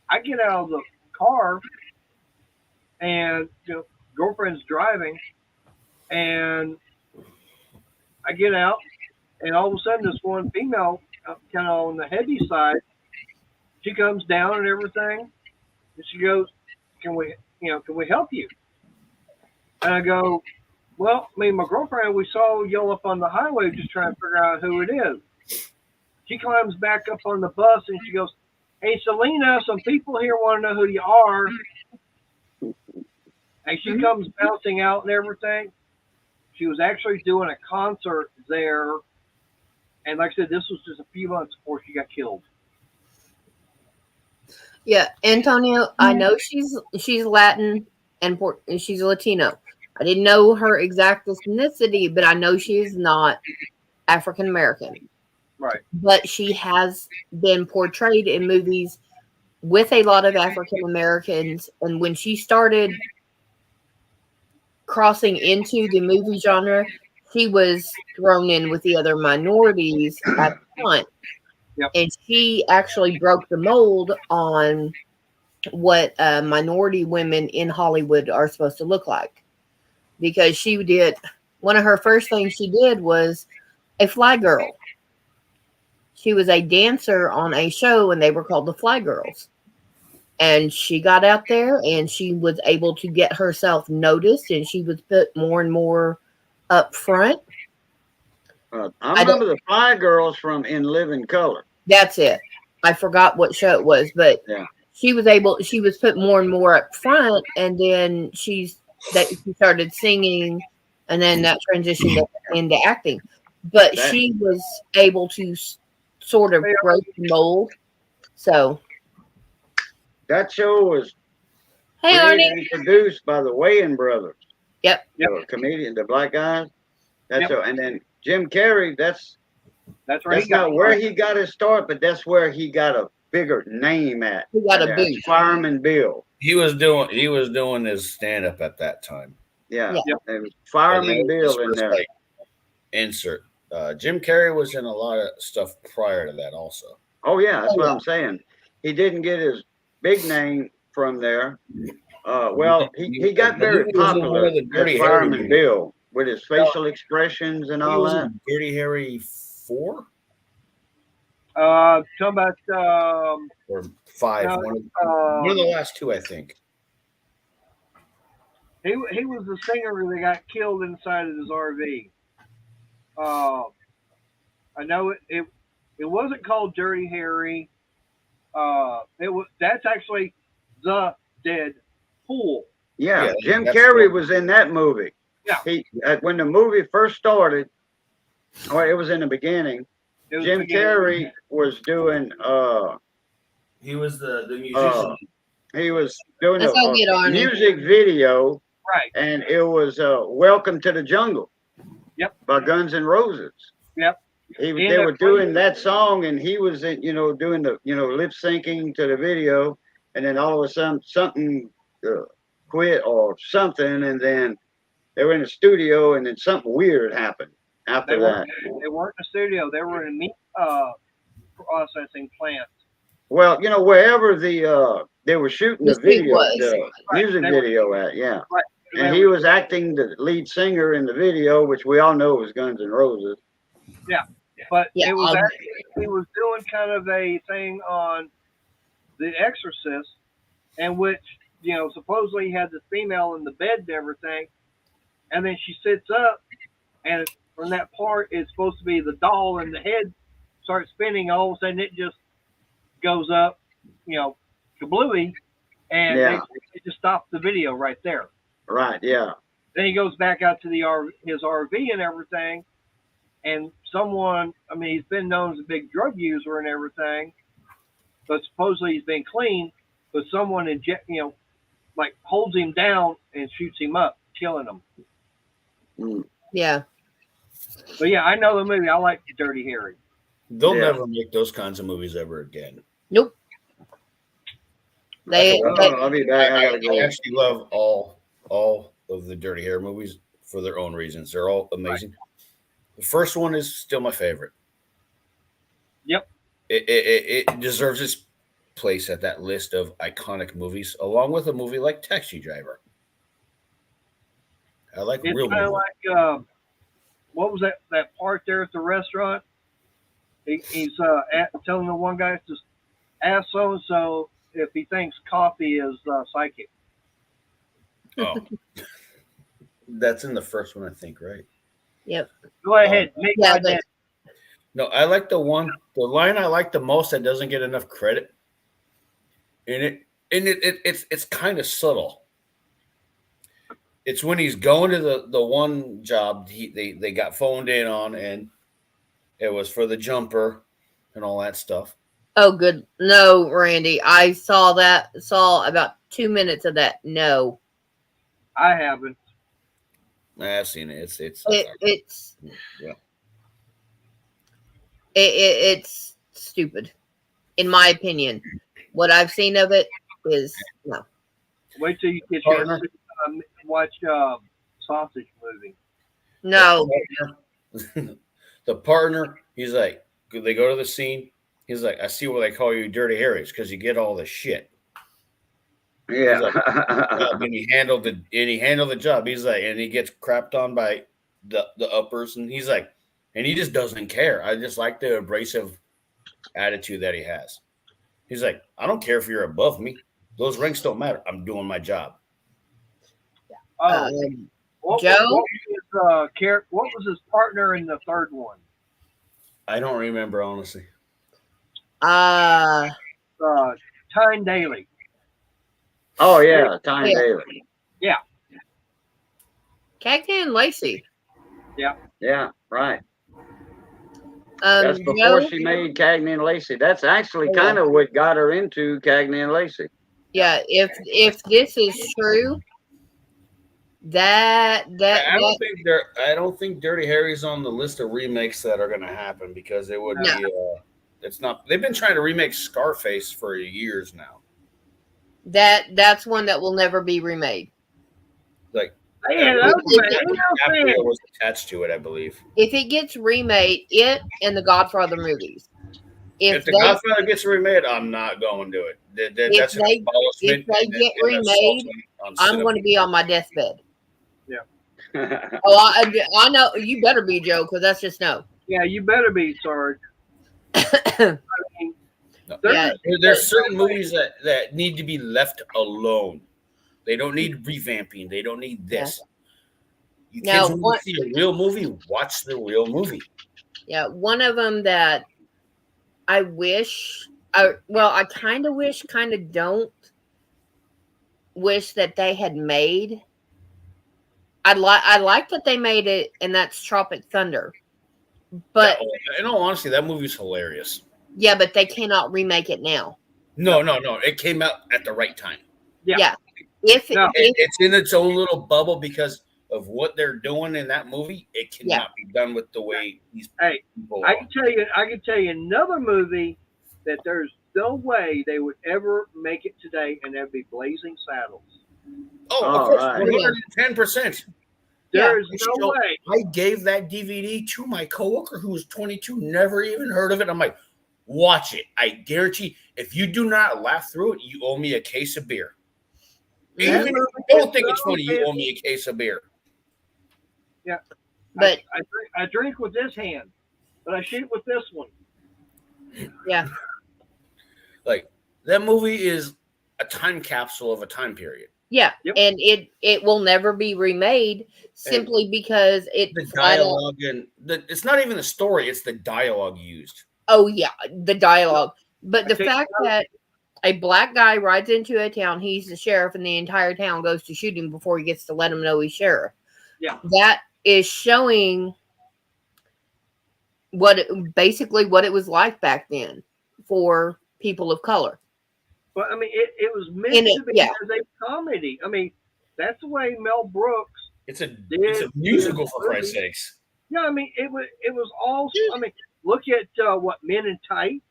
A: I get out of the car, and girlfriend's driving, and I get out, and all of a sudden, this one female, kind of on the heavy side, she comes down and everything, and she goes, "Can we help you?" And I go, "Well, me and my girlfriend, we saw you up on the highway, just trying to figure out who it is." She climbs back up on the bus and she goes, "Hey, Selena, some people here want to know who you are." And she comes bouncing out and everything. She was actually doing a concert there. And like I said, this was just a few months before she got killed.
D: Yeah, Antonio, I know she's Latin and she's Latino. I didn't know her exact ethnicity, but I know she is not African American.
A: Right.
D: But she has been portrayed in movies with a lot of African Americans, and when she started crossing into the movie genre, she was thrown in with the other minorities at the time.
A: Yep.
D: And she actually broke the mold on what minority women in Hollywood are supposed to look like. Because she did, one of her first things she did was a Fly Girl. She was a dancer on a show, and they were called the Fly Girls. And she got out there, and she was able to get herself noticed, and she was put more and more up front.
B: I remember the Fly Girls from In Living Color.
D: That's it. I forgot what show it was, but
B: yeah.
D: She was put more and more up front, and then she started singing, and then that transitioned into acting. But she was able to sort of break the mold. So
B: that show was and produced by the Wayans brothers.
D: Yep.
B: The comedian, the black guys. That's show. And then Jim Carrey, that's not where he got his start, but that's where he got a bigger name at.
D: He got a boost.
B: Fireman Bill.
C: He was doing his stand up at that time.
B: Yeah. It was Fireman Bill in there.
C: Insert. Jim Carrey was in a lot of stuff prior to that also.
B: Oh yeah, that's what I'm saying. He didn't get his big name from there. Well, he got very popular as Fireman Bill with his facial expressions and all that.
C: Dirty Harry 4?
A: Talking about
C: or 5. One of the last two, I think.
A: He was the singer that got killed inside of his RV. I know it wasn't called Dirty Harry. That's actually The Dead Pool.
B: Yeah, Jim Carrey was in that movie.
A: Yeah.
B: When the movie first started, or it was in the beginning, Jim Carrey was doing
C: he was the musician.
B: He was doing a music video.
A: Right.
B: And it was Welcome to the Jungle.
A: Yep.
B: By Guns N' Roses.
A: Yep.
B: They were doing that song, and he was doing the lip syncing to the video, and then all of a sudden something quit or something, and then they were in the studio, and then something weird happened after that.
A: They weren't in the studio. They were in a meat processing plant.
B: Well, wherever they were shooting the video, the music video at, yeah.
A: Right.
B: And he was acting the lead singer in the video, which we all know was Guns N' Roses.
A: Yeah. But it was actually, he was doing kind of a thing on The Exorcist, and which, supposedly he had this female in the bed and everything, and then she sits up, and from that part, it's supposed to be the doll, and the head starts spinning. All of a sudden, it just goes up, kablooey, and they just stopped the video right there.
B: Right, yeah.
A: Then he goes back out to his RV and everything, and he's been known as a big drug user and everything, but supposedly he's been clean. but someone like holds him down and shoots him up, killing him.
B: Mm.
D: Yeah.
A: But yeah, I know the movie. I like Dirty Harry.
C: They'll
B: Yeah.
C: never make those kinds of movies ever again.
D: Nope. They,
C: That's
B: Oh, I'll be back. I
C: I
B: gotta go.
C: actually love all of the Dirty Harry movies for their own reasons. They're all amazing. The first one is still my favorite.
A: Yep.
C: It deserves its place at that list of iconic movies, along with a movie like Taxi Driver. I like
A: It's
C: real
A: kind of
C: movies.
A: like what was that part there at the restaurant? He's telling the one guy to ask so and so if he thinks coffee is psychic.
C: Oh, that's in the first one, I think, right?
D: yep.
A: Go ahead, make
D: Yeah,
A: my
D: but-
A: day.
C: No, I like the line I like the most that doesn't get enough credit. It's kind of subtle. It's when he's going to the one job they got phoned in on, and it was for the jumper and all that stuff.
D: Oh, good. No, Randy. I saw about 2 minutes of that. No.
A: I haven't.
C: I've seen it. It's
D: It's
C: yeah.
D: it's stupid, in my opinion. What I've seen of it is no.
A: Wait till you get
C: Partner.
A: to watch Sausage Movie.
D: No.
C: The partner, he's like, they go to the scene. He's like, I see why they call you Dirty Harry's because you get all the shit.
B: Yeah.
C: And he handled the job. He's like, and he gets crapped on by the uppers, and he's like, and he just doesn't care. I just like the abrasive attitude that he has. He's like, I don't care if you're above me. Those ranks don't matter. I'm doing my job.
A: Oh,
D: Joe?
A: What was his partner in the third one?
C: I don't remember, honestly.
A: Tyne Daly.
B: Oh yeah, Time
D: Yeah.
B: Daily.
D: Cagney and Lacey.
B: Yeah, right. That's before
D: Joe?
B: she made Cagney and Lacey. That's actually
D: Oh, yeah.
B: kind of what got her into Cagney and Lacey.
D: Yeah, if this is true,
C: I don't think Dirty Harry's on the list of remakes that are going to happen because it would
D: No.
C: be. It's not. They've been trying to remake Scarface for years now.
D: that's one that will never be remade.
C: Like
A: Yeah,
D: that's
C: DiCaprio was attached to it, I believe.
D: If it gets remade, it and the Godfather movies.
C: If the Godfather gets remade, I'm not going to it. That's an
D: if
C: abolishment.
D: they
C: and
D: get
C: an assault
D: remade,
C: on
D: I'm
C: cinema.
D: going to be on my deathbed. Oh, I know you better be, Joe, because that's just no.
A: Yeah, you better be, Sarge. I mean,
C: No.
D: Yeah.
C: There's certain movies that need to be left alone. They don't need revamping. They don't need this. You
D: Now,
C: kids want to see a real movie, watch the real movie.
D: Yeah, one of them that I kind of wish, kind of don't wish that they had made. I like that they made it, and that's Tropic Thunder. But
C: In all honesty, that movie's hilarious.
D: yeah, but they cannot remake it now.
C: No. It came out at the right time.
A: Yeah.
D: If
A: No.
C: It's in its own little bubble because of what they're doing in that movie. It cannot be done with the way these people
A: I
C: are.
A: can tell you another movie that there's no way they would ever make it today, and that'd be Blazing Saddles.
C: Oh,
B: All
C: of course,
B: right.
C: 110%.
A: There's
C: Yeah.
A: no way.
C: I gave that DVD to my coworker who was 22, never even heard of it. I'm like, watch it. I guarantee if you do not laugh through it, you owe me a case of beer. Even if you don't think it's funny, you owe me a case of beer.
A: Yeah.
D: But
A: I drink with this hand, but I shoot with this one.
D: yeah,
C: Like, that movie is a time capsule of a time period.
D: yeah,
A: Yep.
D: and it will never be remade simply because it
C: The
D: flat out-
C: dialogue it's not even the story, it's the dialogue used.
D: Oh yeah, the dialogue. But the
A: Okay.
D: fact that a black guy rides into a town, he's the sheriff, and the entire town goes to shoot him before he gets to let him know he's sheriff.
A: Yeah.
D: That is showing basically what it was like back then for people of color.
A: But I mean, it was meant
D: In it,
A: to be
D: yeah.
A: as a comedy. I mean, that's the way Mel Brooks
C: It's a
A: did
C: musical
A: his
C: for Christ's
A: movies.
C: sakes.
A: Yeah, I mean, it was all. I mean, look at what Men in Tights.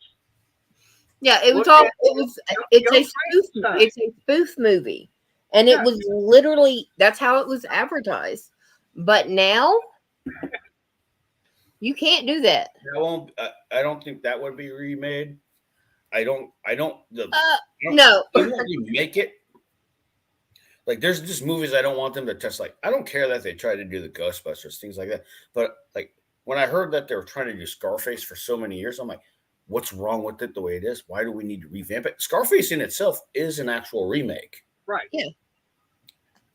D: Yeah, it was
A: Look
D: all.
A: at
D: It was.
A: Young Frankenstein.
D: It's a spoof movie, and it
A: Yeah.
D: was literally that's how it was advertised. But now, you can't do that.
C: That won't. I don't think that would be remade. I don't.
D: No.
C: They won't remake it. Like there's just movies I don't want them to touch. Like I don't care that they try to do the Ghostbusters, things like that. But like when I heard that they were trying to do Scarface for so many years, I'm like, what's wrong with it the way it is? Why do we need to revamp it? Scarface in itself is an actual remake.
A: Right.
D: Yeah.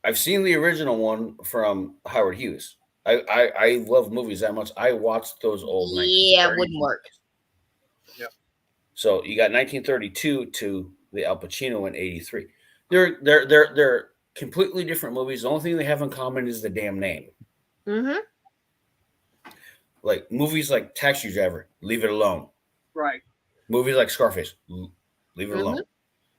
C: I've seen the original one from Howard Hughes. I love movies that much. I watched those old.
D: Yeah, it wouldn't work.
A: Yep.
C: So you got 1932 to the Al Pacino in 83. They're completely different movies. The only thing they have in common is the damn name.
D: Mm-hmm.
C: Like movies like Taxi Driver, leave it alone.
A: Right.
C: Movies like Scarface, leave it alone.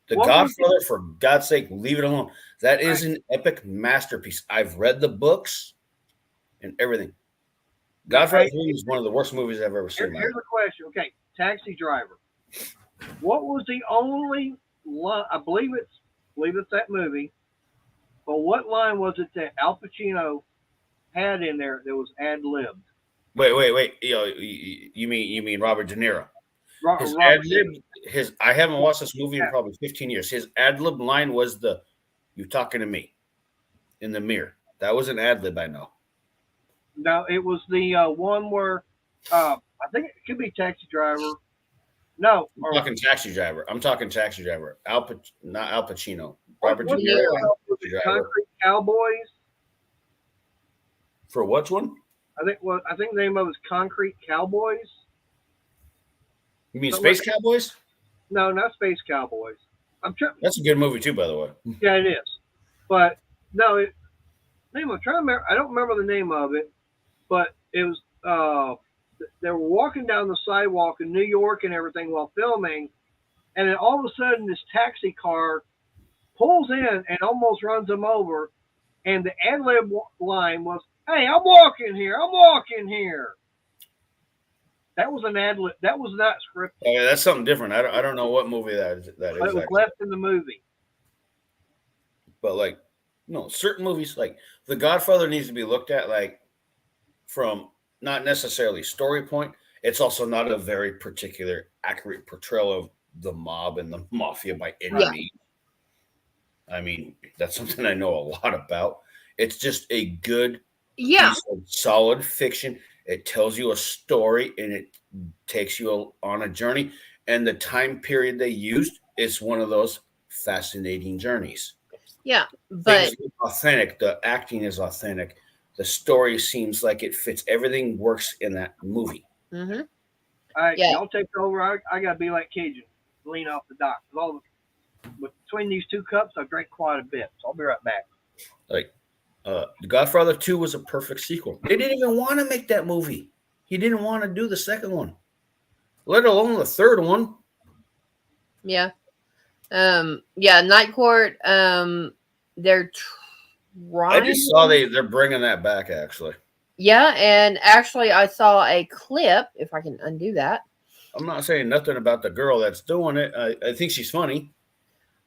C: The
A: What
C: Godfather, for God's sake, leave it alone. That is an epic masterpiece. I've read the books and everything. Godfather 3 is one of the worst movies I've ever seen.
A: Here's the question. Okay, Taxi Driver. What was the only line? I believe it's that movie. But what line was it that Al Pacino had in there that was ad libbed?
C: Wait. You mean Robert De Niro? His
A: Robert
C: ad lib, I haven't watched this movie in probably 15 years. His ad lib line was "You talking to me?" in the mirror. That was an ad lib, I know.
A: No, it was the one where I think it could be Taxi Driver. No,
C: I'm talking Taxi Driver. Not Al Pacino. Robert De
A: what's
C: Niro.
A: the Concrete Cowboys.
C: For which one?
A: I think the name of it was Concrete Cowboys.
C: You mean Space Cowboys?
A: No, not Space Cowboys.
C: That's a good movie too, by the way.
A: Yeah, it is. But no, I'm trying to remember. I don't remember the name of it, but it was. They were walking down the sidewalk in New York and everything while filming, and then all of a sudden this taxi car pulls in and almost runs them over, and the ad lib line was, "Hey, I'm walking here. I'm walking here." That was an ad lib. That was not scripted.
C: Oh, yeah, that's something different. I don't know what movie that is.
A: But it was left in the movie.
C: But like, no, certain movies like The Godfather needs to be looked at like from not necessarily story point. It's also not a very particular accurate portrayal of the mob and the mafia by any means. I mean, that's something I know a lot about. It's just a good, piece of solid fiction. It tells you a story and it takes you on a journey. And the time period they used is one of those fascinating journeys.
D: Yeah, but
C: authentic. The acting is authentic. The story seems like it fits. Everything works in that movie.
D: Mm-hmm.
A: All right, y'all take over. I gotta be like Cajun, lean off the dock. Between these two cups, I drank quite a bit. So I'll be right back.
C: Like, The Godfather 2 was a perfect sequel. They didn't even want to make that movie. He didn't want to do the second one, let alone the third one.
D: Yeah. Night Court. They're trying.
C: I just saw they're bringing that back, actually.
D: Yeah, and actually, I saw a clip. If I can undo that.
C: I'm not saying nothing about the girl that's doing it. I think she's funny.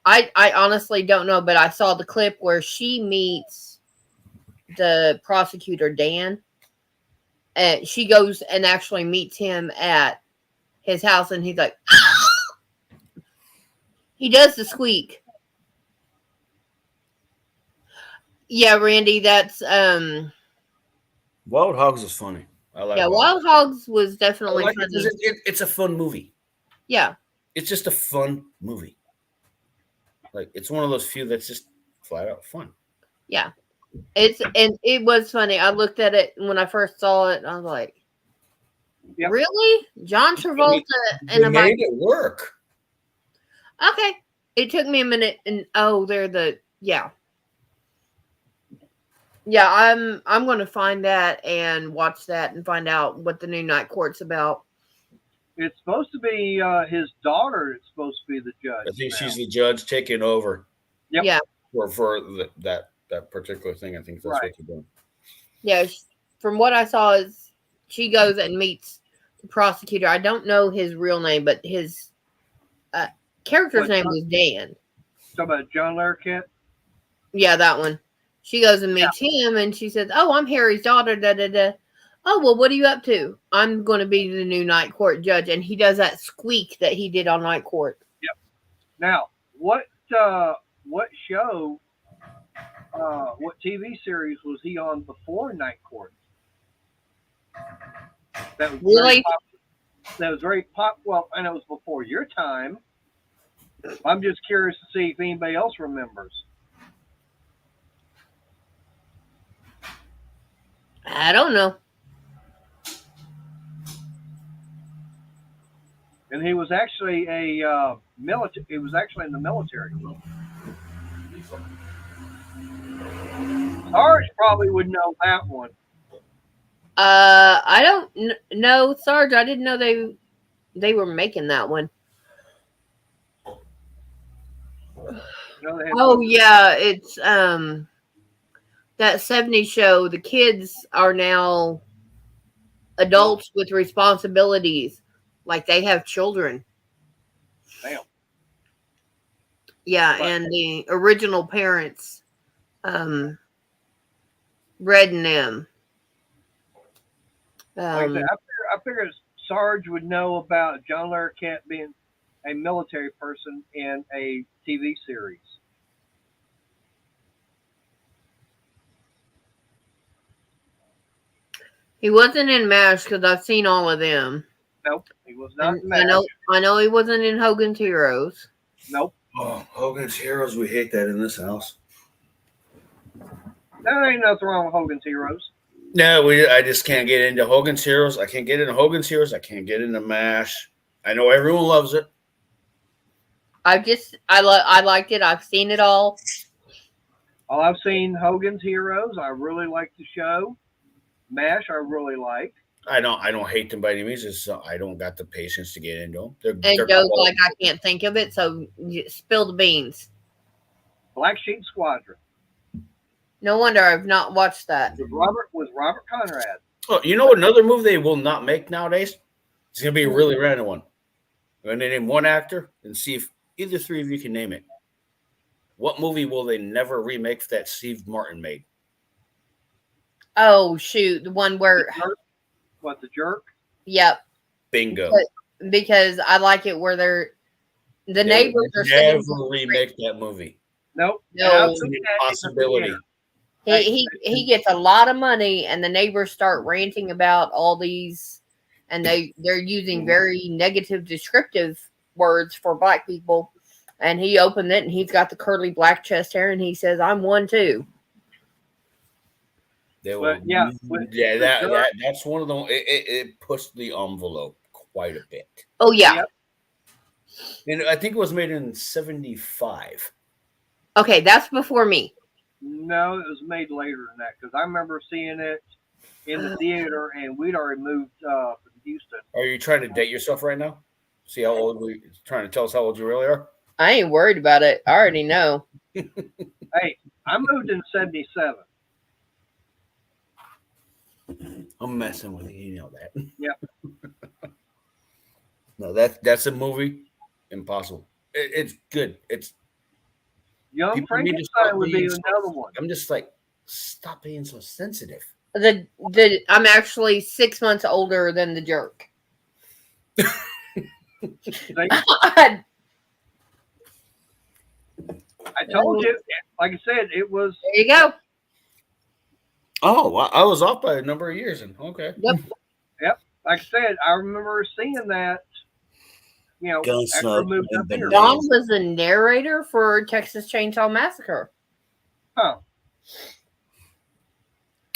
D: I honestly don't know, but I saw the clip where she meets the prosecutor, Dan. And she goes and actually meets him at his house, and he's like, he does the squeak. Yeah, Randy, that's
C: Wild Hogs is funny. I like.
D: Yeah, Wild Hogs was definitely funny.
C: It's a fun movie.
D: Yeah,
C: it's just a fun movie. Like it's one of those few that's just flat out fun.
D: Yeah, it was funny. I looked at it when I first saw it, and I was like, "Really, John Travolta?"
C: And they made it work.
D: Okay, it took me a minute, and they're the yeah. I'm going to find that and watch that and find out what the new Night Court's about.
A: It's supposed to be his daughter. It's supposed to be the judge.
C: I think
A: now.
C: she's the judge taking over
A: Yep.
D: Yeah.
C: for that particular thing. I think that's
A: Right.
C: what they're doing.
D: Yeah. From what I saw, is she goes and meets the prosecutor. I don't know his real name, but his character's name was Dan.
A: Talk about John Larroquette.
D: Yeah, that one. She goes and meets him, and she says, "Oh, I'm Harry's daughter." Da da da. Oh, well, what are you up to? I'm going to be the new night court judge, and he does that squeak that he did on night court.
A: Yep. Now, what show? What TV series was he on before Night Court? That was
D: Really?
A: That was very pop. Well, I know it was before your time. I'm just curious to see if anybody else remembers.
D: I don't know.
A: And he was actually a military. He was actually in the military. Sarge probably would know that one.
D: I don't know, Sarge. I didn't know they were making that one. Oh yeah, it's that 70s show. The kids are now adults with responsibilities, like they have children.
A: Damn.
D: Yeah, and the original parents, Red and them.
A: Like I said, I figured Sarge would know about John Larroquette being a military person in a TV series.
D: He wasn't in MASH because I've seen all of them.
A: Nope, he was not.
D: I know he wasn't in Hogan's Heroes.
A: Nope.
C: Oh, Hogan's Heroes. We hate that in this house.
A: There ain't nothing wrong with Hogan's Heroes.
C: No, I just can't get into Hogan's Heroes. I can't get into Hogan's Heroes. I can't get into MASH. I know everyone loves it.
D: I liked it. I've seen it all.
A: Well, I've seen Hogan's Heroes. I really like the show. MASH, I really like.
C: I don't hate them by any means. It's, I don't got the patience to get into them.
D: And Joe's like, I can't think of it, so spill the beans.
A: Black Sheep Squadron.
D: No wonder I've not watched that.
A: With Robert Conrad.
C: Oh, you know another movie they will not make nowadays? It's going to be a really random one. I'm going to name one actor and see if either three of you can name it. What movie will they never remake that Steve Martin made?
D: Oh, shoot. The one where...
A: What, The Jerk?
D: Yep.
C: Bingo.
D: Because I like it where the neighbors are
C: never remake that movie.
A: Nope.
D: No.
C: It's an impossibility.
D: He gets a lot of money, and the neighbors start ranting about all these, and they're using very negative, descriptive words for black people. And he opened it, and he's got the curly black chest hair, and he says, "I'm one too."
C: That's one of the. It pushed the envelope quite a bit.
D: Oh yeah. Yep.
C: And I think it was made in 1975.
D: Okay, that's before me.
A: No, it was made later than that because I remember seeing it in the theater, and we'd already moved from Houston.
C: Are you trying to date yourself right now? See how old we trying to tell us how old you really are?
D: I ain't worried about it. I already know.
A: Hey, I moved in 1977.
C: I'm messing with you. You know that.
A: Yeah.
C: No, that's a movie. Impossible. It's good. It's
A: Young Frankenstein would be another one.
C: I'm just like, stop being so sensitive.
D: I'm actually 6 months older than the jerk.
A: I told you, like I said, it was.
D: There you go.
A: Oh,
C: I was off by a number of years, and okay.
A: Yep. Like I said, I remember seeing that. You know, after I moved up here.
D: Don was the narrator for Texas Chainsaw Massacre.
A: Huh.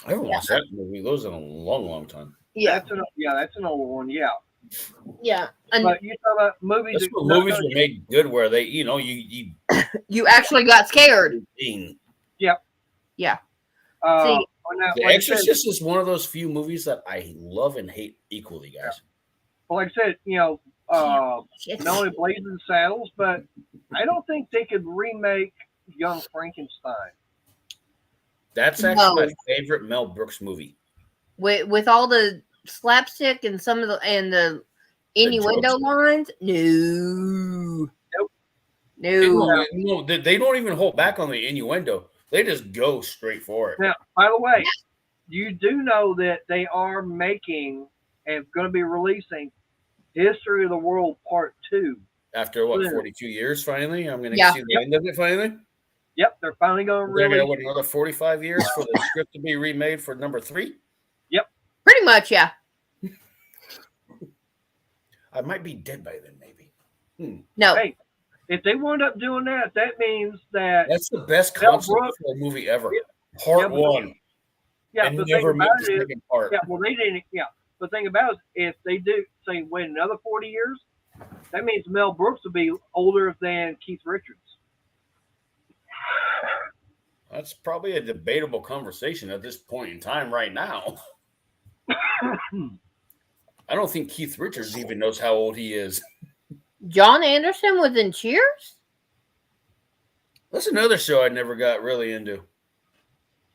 C: I haven't watched that movie. Those in a long, long time.
D: Yeah.
A: That's an old one. Yeah.
D: Yeah.
A: But you talk about movies.
C: That's what movies were made good, where they, you
D: actually got scared.
A: Yep.
D: Yeah.
C: The Exorcist is one of those few movies that I love and hate equally, guys.
A: Well, like I said, not only Blazing Saddles, but I don't think they could remake Young Frankenstein.
C: That's actually
D: No.
C: my favorite Mel Brooks movie.
D: With all the slapstick and some of the innuendo
C: jokes.
D: lines. No.
A: Nope.
D: No.
C: They don't even hold back on the innuendo. They just go straight for it.
A: Now, by the way, you do know that they are making and going to be releasing History of the World Part 2.
C: After what,
A: Yeah.
C: 42 years, finally? I'm going to
D: Yeah.
C: see the end of it finally?
A: Yep, they're finally going to
C: They're
A: release.
C: going to another 45 years for the script to be remade for number 3?
D: Pretty much, yeah.
C: I might be dead by then, maybe.
D: No.
A: Hey, if they wind up doing that, that means that
C: That's the best
A: Mel
C: concept
A: Brooks-
C: for a movie ever.
A: Yeah,
C: Part
A: but-
C: 1.
A: yeah,
C: And
A: the thing
C: never make
A: about
C: the
A: it is,
C: second part.
A: yeah, well, they didn't. Yeah, the thing about it is, if they do say wait another 40 years, that means Mel Brooks will be older than Keith Richards.
C: That's probably a debatable conversation at this point in time right now. I don't think Keith Richards even knows how old he is.
D: John Anderson was in Cheers?
C: That's another show I never got really into.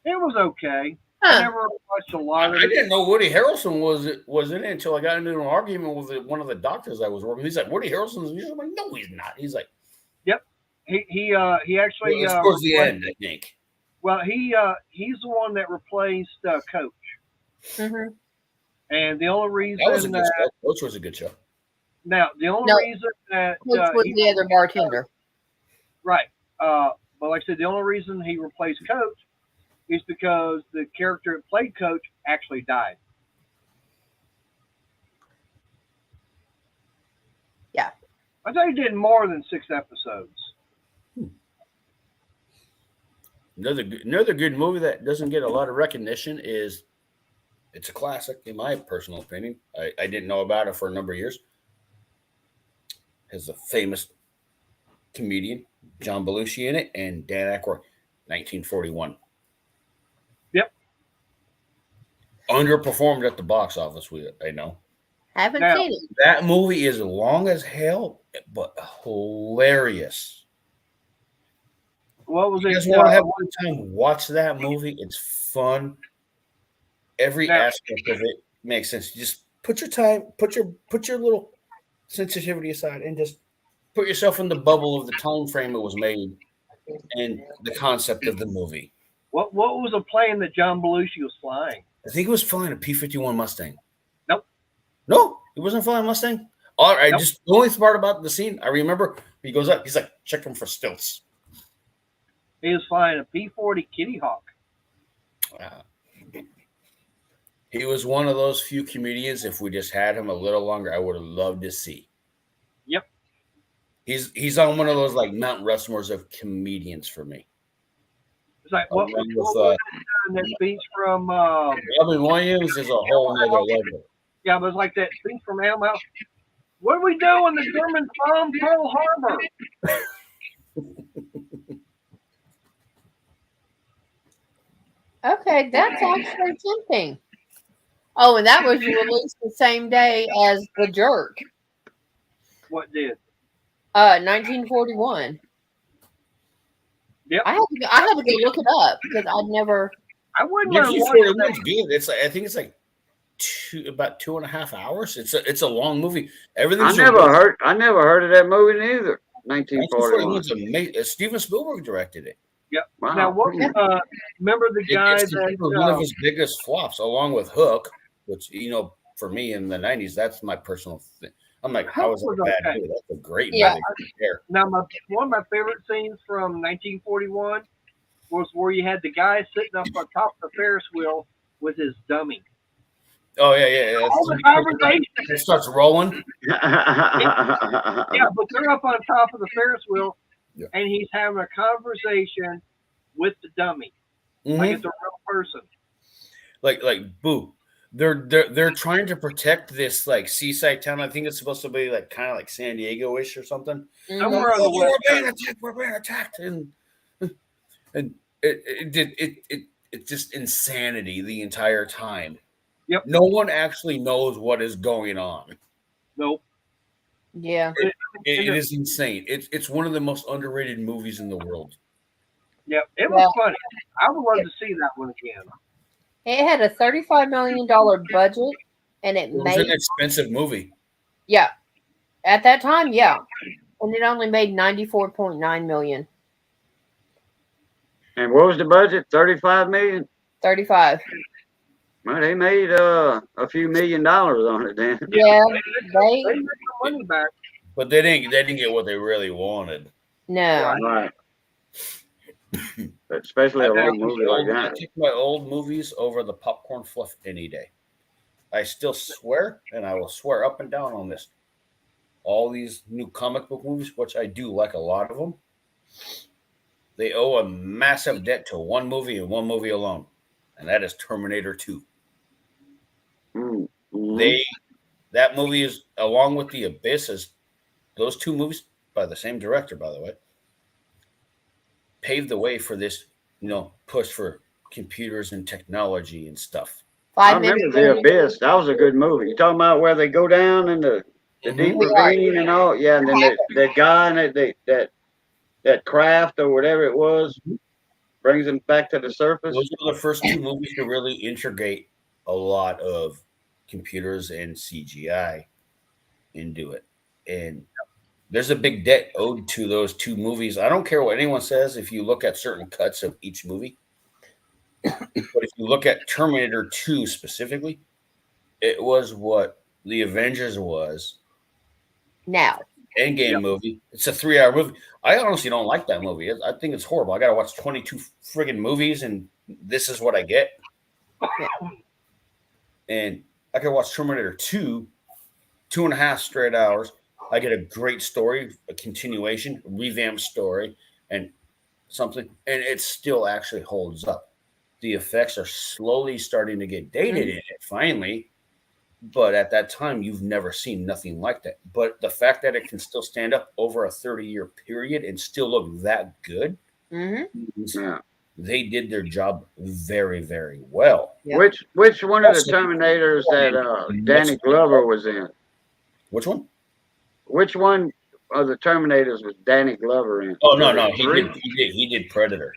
A: It was okay. I
D: Huh.
A: never watched a lot of
C: I
A: it.
C: didn't know Woody Harrelson was in it until I got into an argument with one of the doctors I was working with. He's like, Woody Harrelson's in it? I'm like, no, he's not. He's like,
A: He actually
C: well, it's towards the end, I think.
A: Well, he's the one that replaced Coach,
D: Mm-hmm.
A: and the only reason
C: That was a good show. Coach was a good show.
A: now the only
D: No.
A: reason that
D: Which was
A: he-
D: the other bartender.
A: right, but like I said, the only reason he replaced Coach is because the character that played Coach actually died.
D: Yeah.
A: I thought he did more than 6 episodes.
C: Another good movie that doesn't get a lot of recognition is, it's a classic in my personal opinion. I didn't know about it for a number of years. Has a famous comedian, John Belushi, in it, and Dan Aykroyd, 1941.
A: Yep.
C: Underperformed at the box office, I know.
D: Haven't
A: Now-
D: seen it.
C: That movie is long as hell, but hilarious.
A: What was
C: You
A: it?
C: guys want to have a good time? Watch that movie. It's fun. Every
A: Now-
C: aspect of it makes sense. Just put your time, put your little sensitivity aside, and just put yourself in the bubble of the time frame it was made and the concept of the movie.
A: what was a plane that John Belushi was flying?
C: I think he was flying a P-51 Mustang.
A: Nope.
C: No, he wasn't flying a Mustang. All right,
A: Nope.
C: just the only part about the scene I remember, he goes up, he's like, check him for stilts.
A: He was flying a P-40 Kitty Hawk.
C: He was one of those few comedians. If we just had him a little longer, I would have loved to see.
A: Yep.
C: He's on one of those like Mount Rushmores of comedians for me.
A: It's like what
C: Along
A: was
C: with,
A: that speech from?
C: Robin Williams is a whole nother level.
A: Yeah, but it's like that speech from Animal House. What do we do when the Germans bomb Pearl Harbor?
D: Okay, that's actually tempting. Oh, and that was released the same day as The Jerk,
A: What did?
D: 1941.
A: Yep.
D: I had to go look it up because I'd never.
A: I wouldn't mind watching
C: 1941's
A: that.
C: good. It's like, I think it's like about 2.5 hours. It's a long movie. Everything's
B: I never heard of that movie neither. 1941.
C: 1941's amazing. Steven Spielberg directed it.
B: Wow.
A: Now, what? Remember the guy
C: It's considered one
A: that?
C: of his biggest flops, along with Hook, which for me in the 90s, that's my personal thing. I'm like, how is that
A: Hook
C: a
A: was
C: bad
A: okay.
C: movie? That's a great
D: Yeah.
C: movie. There.
A: Now, one of my favorite scenes from 1941 was where you had the guy sitting up on top of the Ferris wheel with his dummy.
C: Oh yeah.
A: All the conversation.
C: It starts rolling.
A: Yeah, but they're up on top of the Ferris wheel,
C: Yeah.
A: and he's having a conversation with the dummy, like
C: Mhm.
A: it's a real person.
C: Like boo. They're trying to protect this like seaside town. I think it's supposed to be like kind of like San Diego-ish or something.
A: Somewhere on the
C: We're
A: west
C: being
A: coast.
C: attacked. We're being attacked, and it's just insanity the entire time.
A: Yep.
C: No one actually knows what is going on.
A: Nope.
D: Yeah.
C: It is insane. It's one of the most underrated movies in the world.
A: Yeah, it was funny. I would love to see that one again.
D: It had a $35 million budget, and it
C: It was
D: made
C: an expensive movie.
D: yeah. At that time, yeah, and it only made $94.9 million.
B: And what was the budget? 35 million.
D: 35.
B: Well, they made a few $1 million on it then.
D: Yeah,
A: They made the money back.
C: But they didn't get what they really wanted.
D: no.
B: Right. Especially a long movie like
C: I
B: that.
C: take my old movies over the popcorn fluff any day. I still swear, and I will swear up and down on this. All these new comic book movies, which I do like a lot of them, they owe a massive debt to one movie and one movie alone, and that is Terminator 2.
B: Mm-hmm.
C: That movie is, along with The Abyss, is those two movies by the same director, by the way, paved the way for this, push for computers and technology and stuff.
B: I remember The Abyss. That was a good movie. You talking about where they go down in the deep ravine and all? Yeah, and then that guy and that craft or whatever it was brings them back to the surface.
C: Those are the first two movies to really integrate a lot of computers and CGI into it. And there's a big debt owed to those two movies. I don't care what anyone says if you look at certain cuts of each movie. But if you look at Terminator 2 specifically, it was what the Avengers was.
D: Now.
C: Endgame movie. It's a 3-hour movie. I honestly don't like that movie. I think it's horrible. I got to watch 22 friggin' movies, and this is what I get. And I could watch Terminator 2, 2.5 straight hours. I get a great story, a continuation, a revamped story, and something, and it still actually holds up. The effects are slowly starting to get dated in it finally, but at that time, you've never seen nothing like that. But the fact that it can still stand up over a 30-year period and still look that good, they did their job very, very well.
B: Yep. Which one of the Terminators that Danny Glover was in?
C: Which one?
B: Which one of the Terminators was Danny Glover in?
C: Oh no, he did Predator.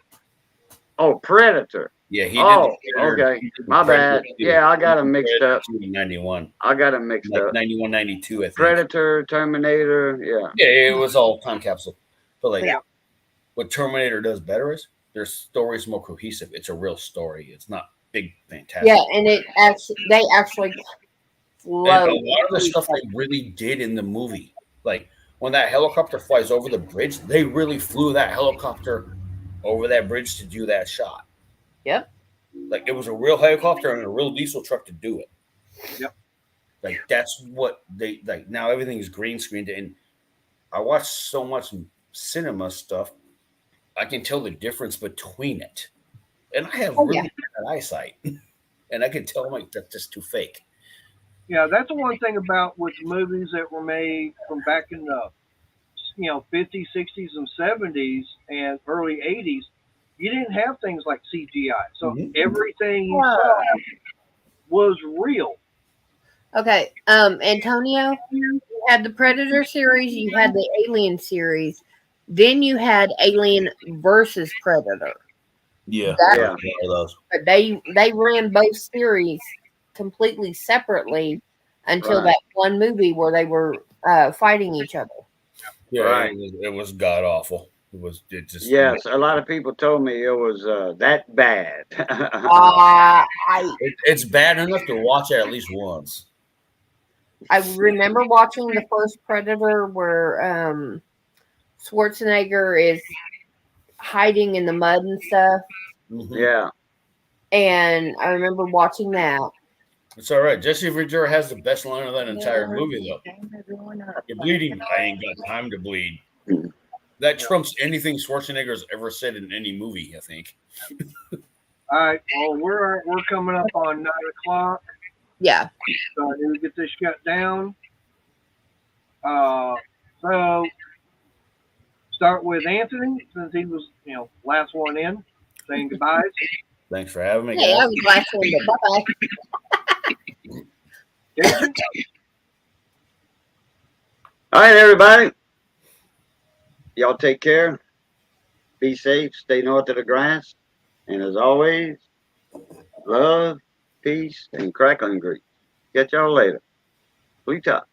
B: Oh, Predator.
C: Yeah, he did.
B: Oh, okay. My bad. Yeah, I got them mixed up.
C: 91.
B: I got them mixed up.
C: 91, 92, I think.
B: Predator, Terminator, yeah.
C: Yeah, it was all time capsule. But what Terminator does better is their story is more cohesive. It's a real story. It's not big, fantastic.
D: Yeah, and they actually flow.
C: And a lot of the stuff they really did in the movie, like when that helicopter flies over the bridge, they really flew that helicopter over that bridge to do that shot.
D: Yep.
C: Like it was a real helicopter and a real diesel truck to do it.
A: Yep.
C: Like that's what they like. Now everything is green screened, and I watch so much cinema stuff. I can tell the difference between it, and I have really bad eyesight, and I can tell like that's just too fake.
A: Yeah, that's the one thing about with movies that were made from back in the 50s, 60s, and 70s, and early 80s. You didn't have things like CGI, so everything you saw was real.
D: Okay, Antonio, you had the Predator series, you had the Alien series, then you had Alien versus Predator.
C: Yeah,
D: But they ran both series completely separately until that one movie where they were fighting each other.
C: Yeah, it was god awful.
B: Yes, a lot of people told me it was that bad.
C: It's bad enough to watch it at least once.
D: I remember watching the first Predator where Schwarzenegger is hiding in the mud and stuff.
B: Yeah.
D: And I remember watching that.
C: It's all right. Jesse Ventura has the best line of that entire movie, though. You're bleeding. I ain't got time to bleed. That trumps anything Schwarzenegger's ever said in any movie, I think.
A: All right. Well, we're coming up on 9:00.
D: Yeah.
A: So I need to get this shut down. So start with Anthony, since he was, last one in, saying goodbyes.
C: Thanks for having me.
D: Yeah, I was last one, but bye-bye.
B: All right, everybody. Y'all take care. Be safe. Stay north of the grass. And as always, love, peace, and crackling grease. Catch y'all later. Sweet talk.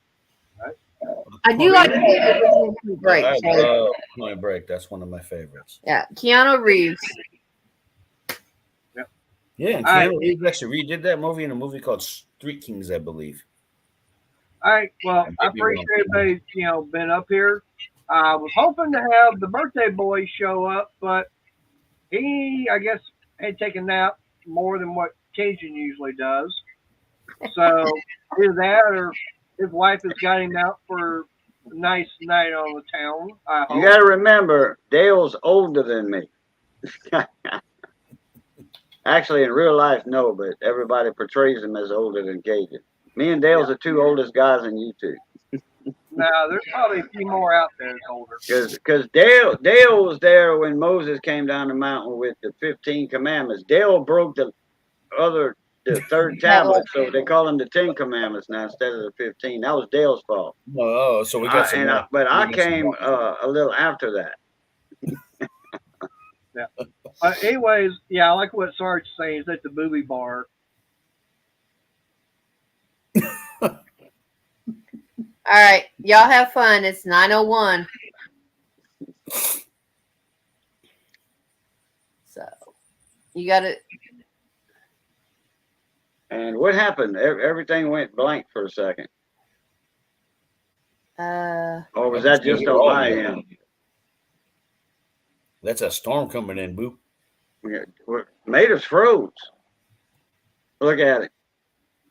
D: I do like the break.
C: I
D: So,
C: love Point Break. That's one of my favorites.
D: yeah, Keanu Reeves.
C: Yeah, and
A: All right.
C: Keanu Reeves actually redid that movie in a movie called Street Kings, I believe.
A: All right. Well, I appreciate everybody, been up here. I was hoping to have the birthday boy show up, but he, I guess, had taken a nap more than what Cajun usually does. So either that or his wife has got him out for a nice night on the town. I hope.
B: You got to remember, Dale's older than me. Actually, in real life, no, but everybody portrays him as older than Cajun. Me and Dale's the two oldest guys in YouTube.
A: Now, there's probably a few more out there that's older.
B: Because Dale was there when Moses came down the mountain with the 15 commandments. Dale broke the third tablet, so they call them the 10 commandments now instead of the 15. That was Dale's fault.
C: Oh, so we got some.
B: But I came a little after that.
A: Yeah. Anyways, I like what Sarge is saying. He's at the booby bar.
D: All right, y'all have fun. It's 9:01. So you got it.
B: And what happened? Everything went blank for a second. Or was that just on my end?
C: That's a storm coming in, Boop.
B: Made us froze. Look at it.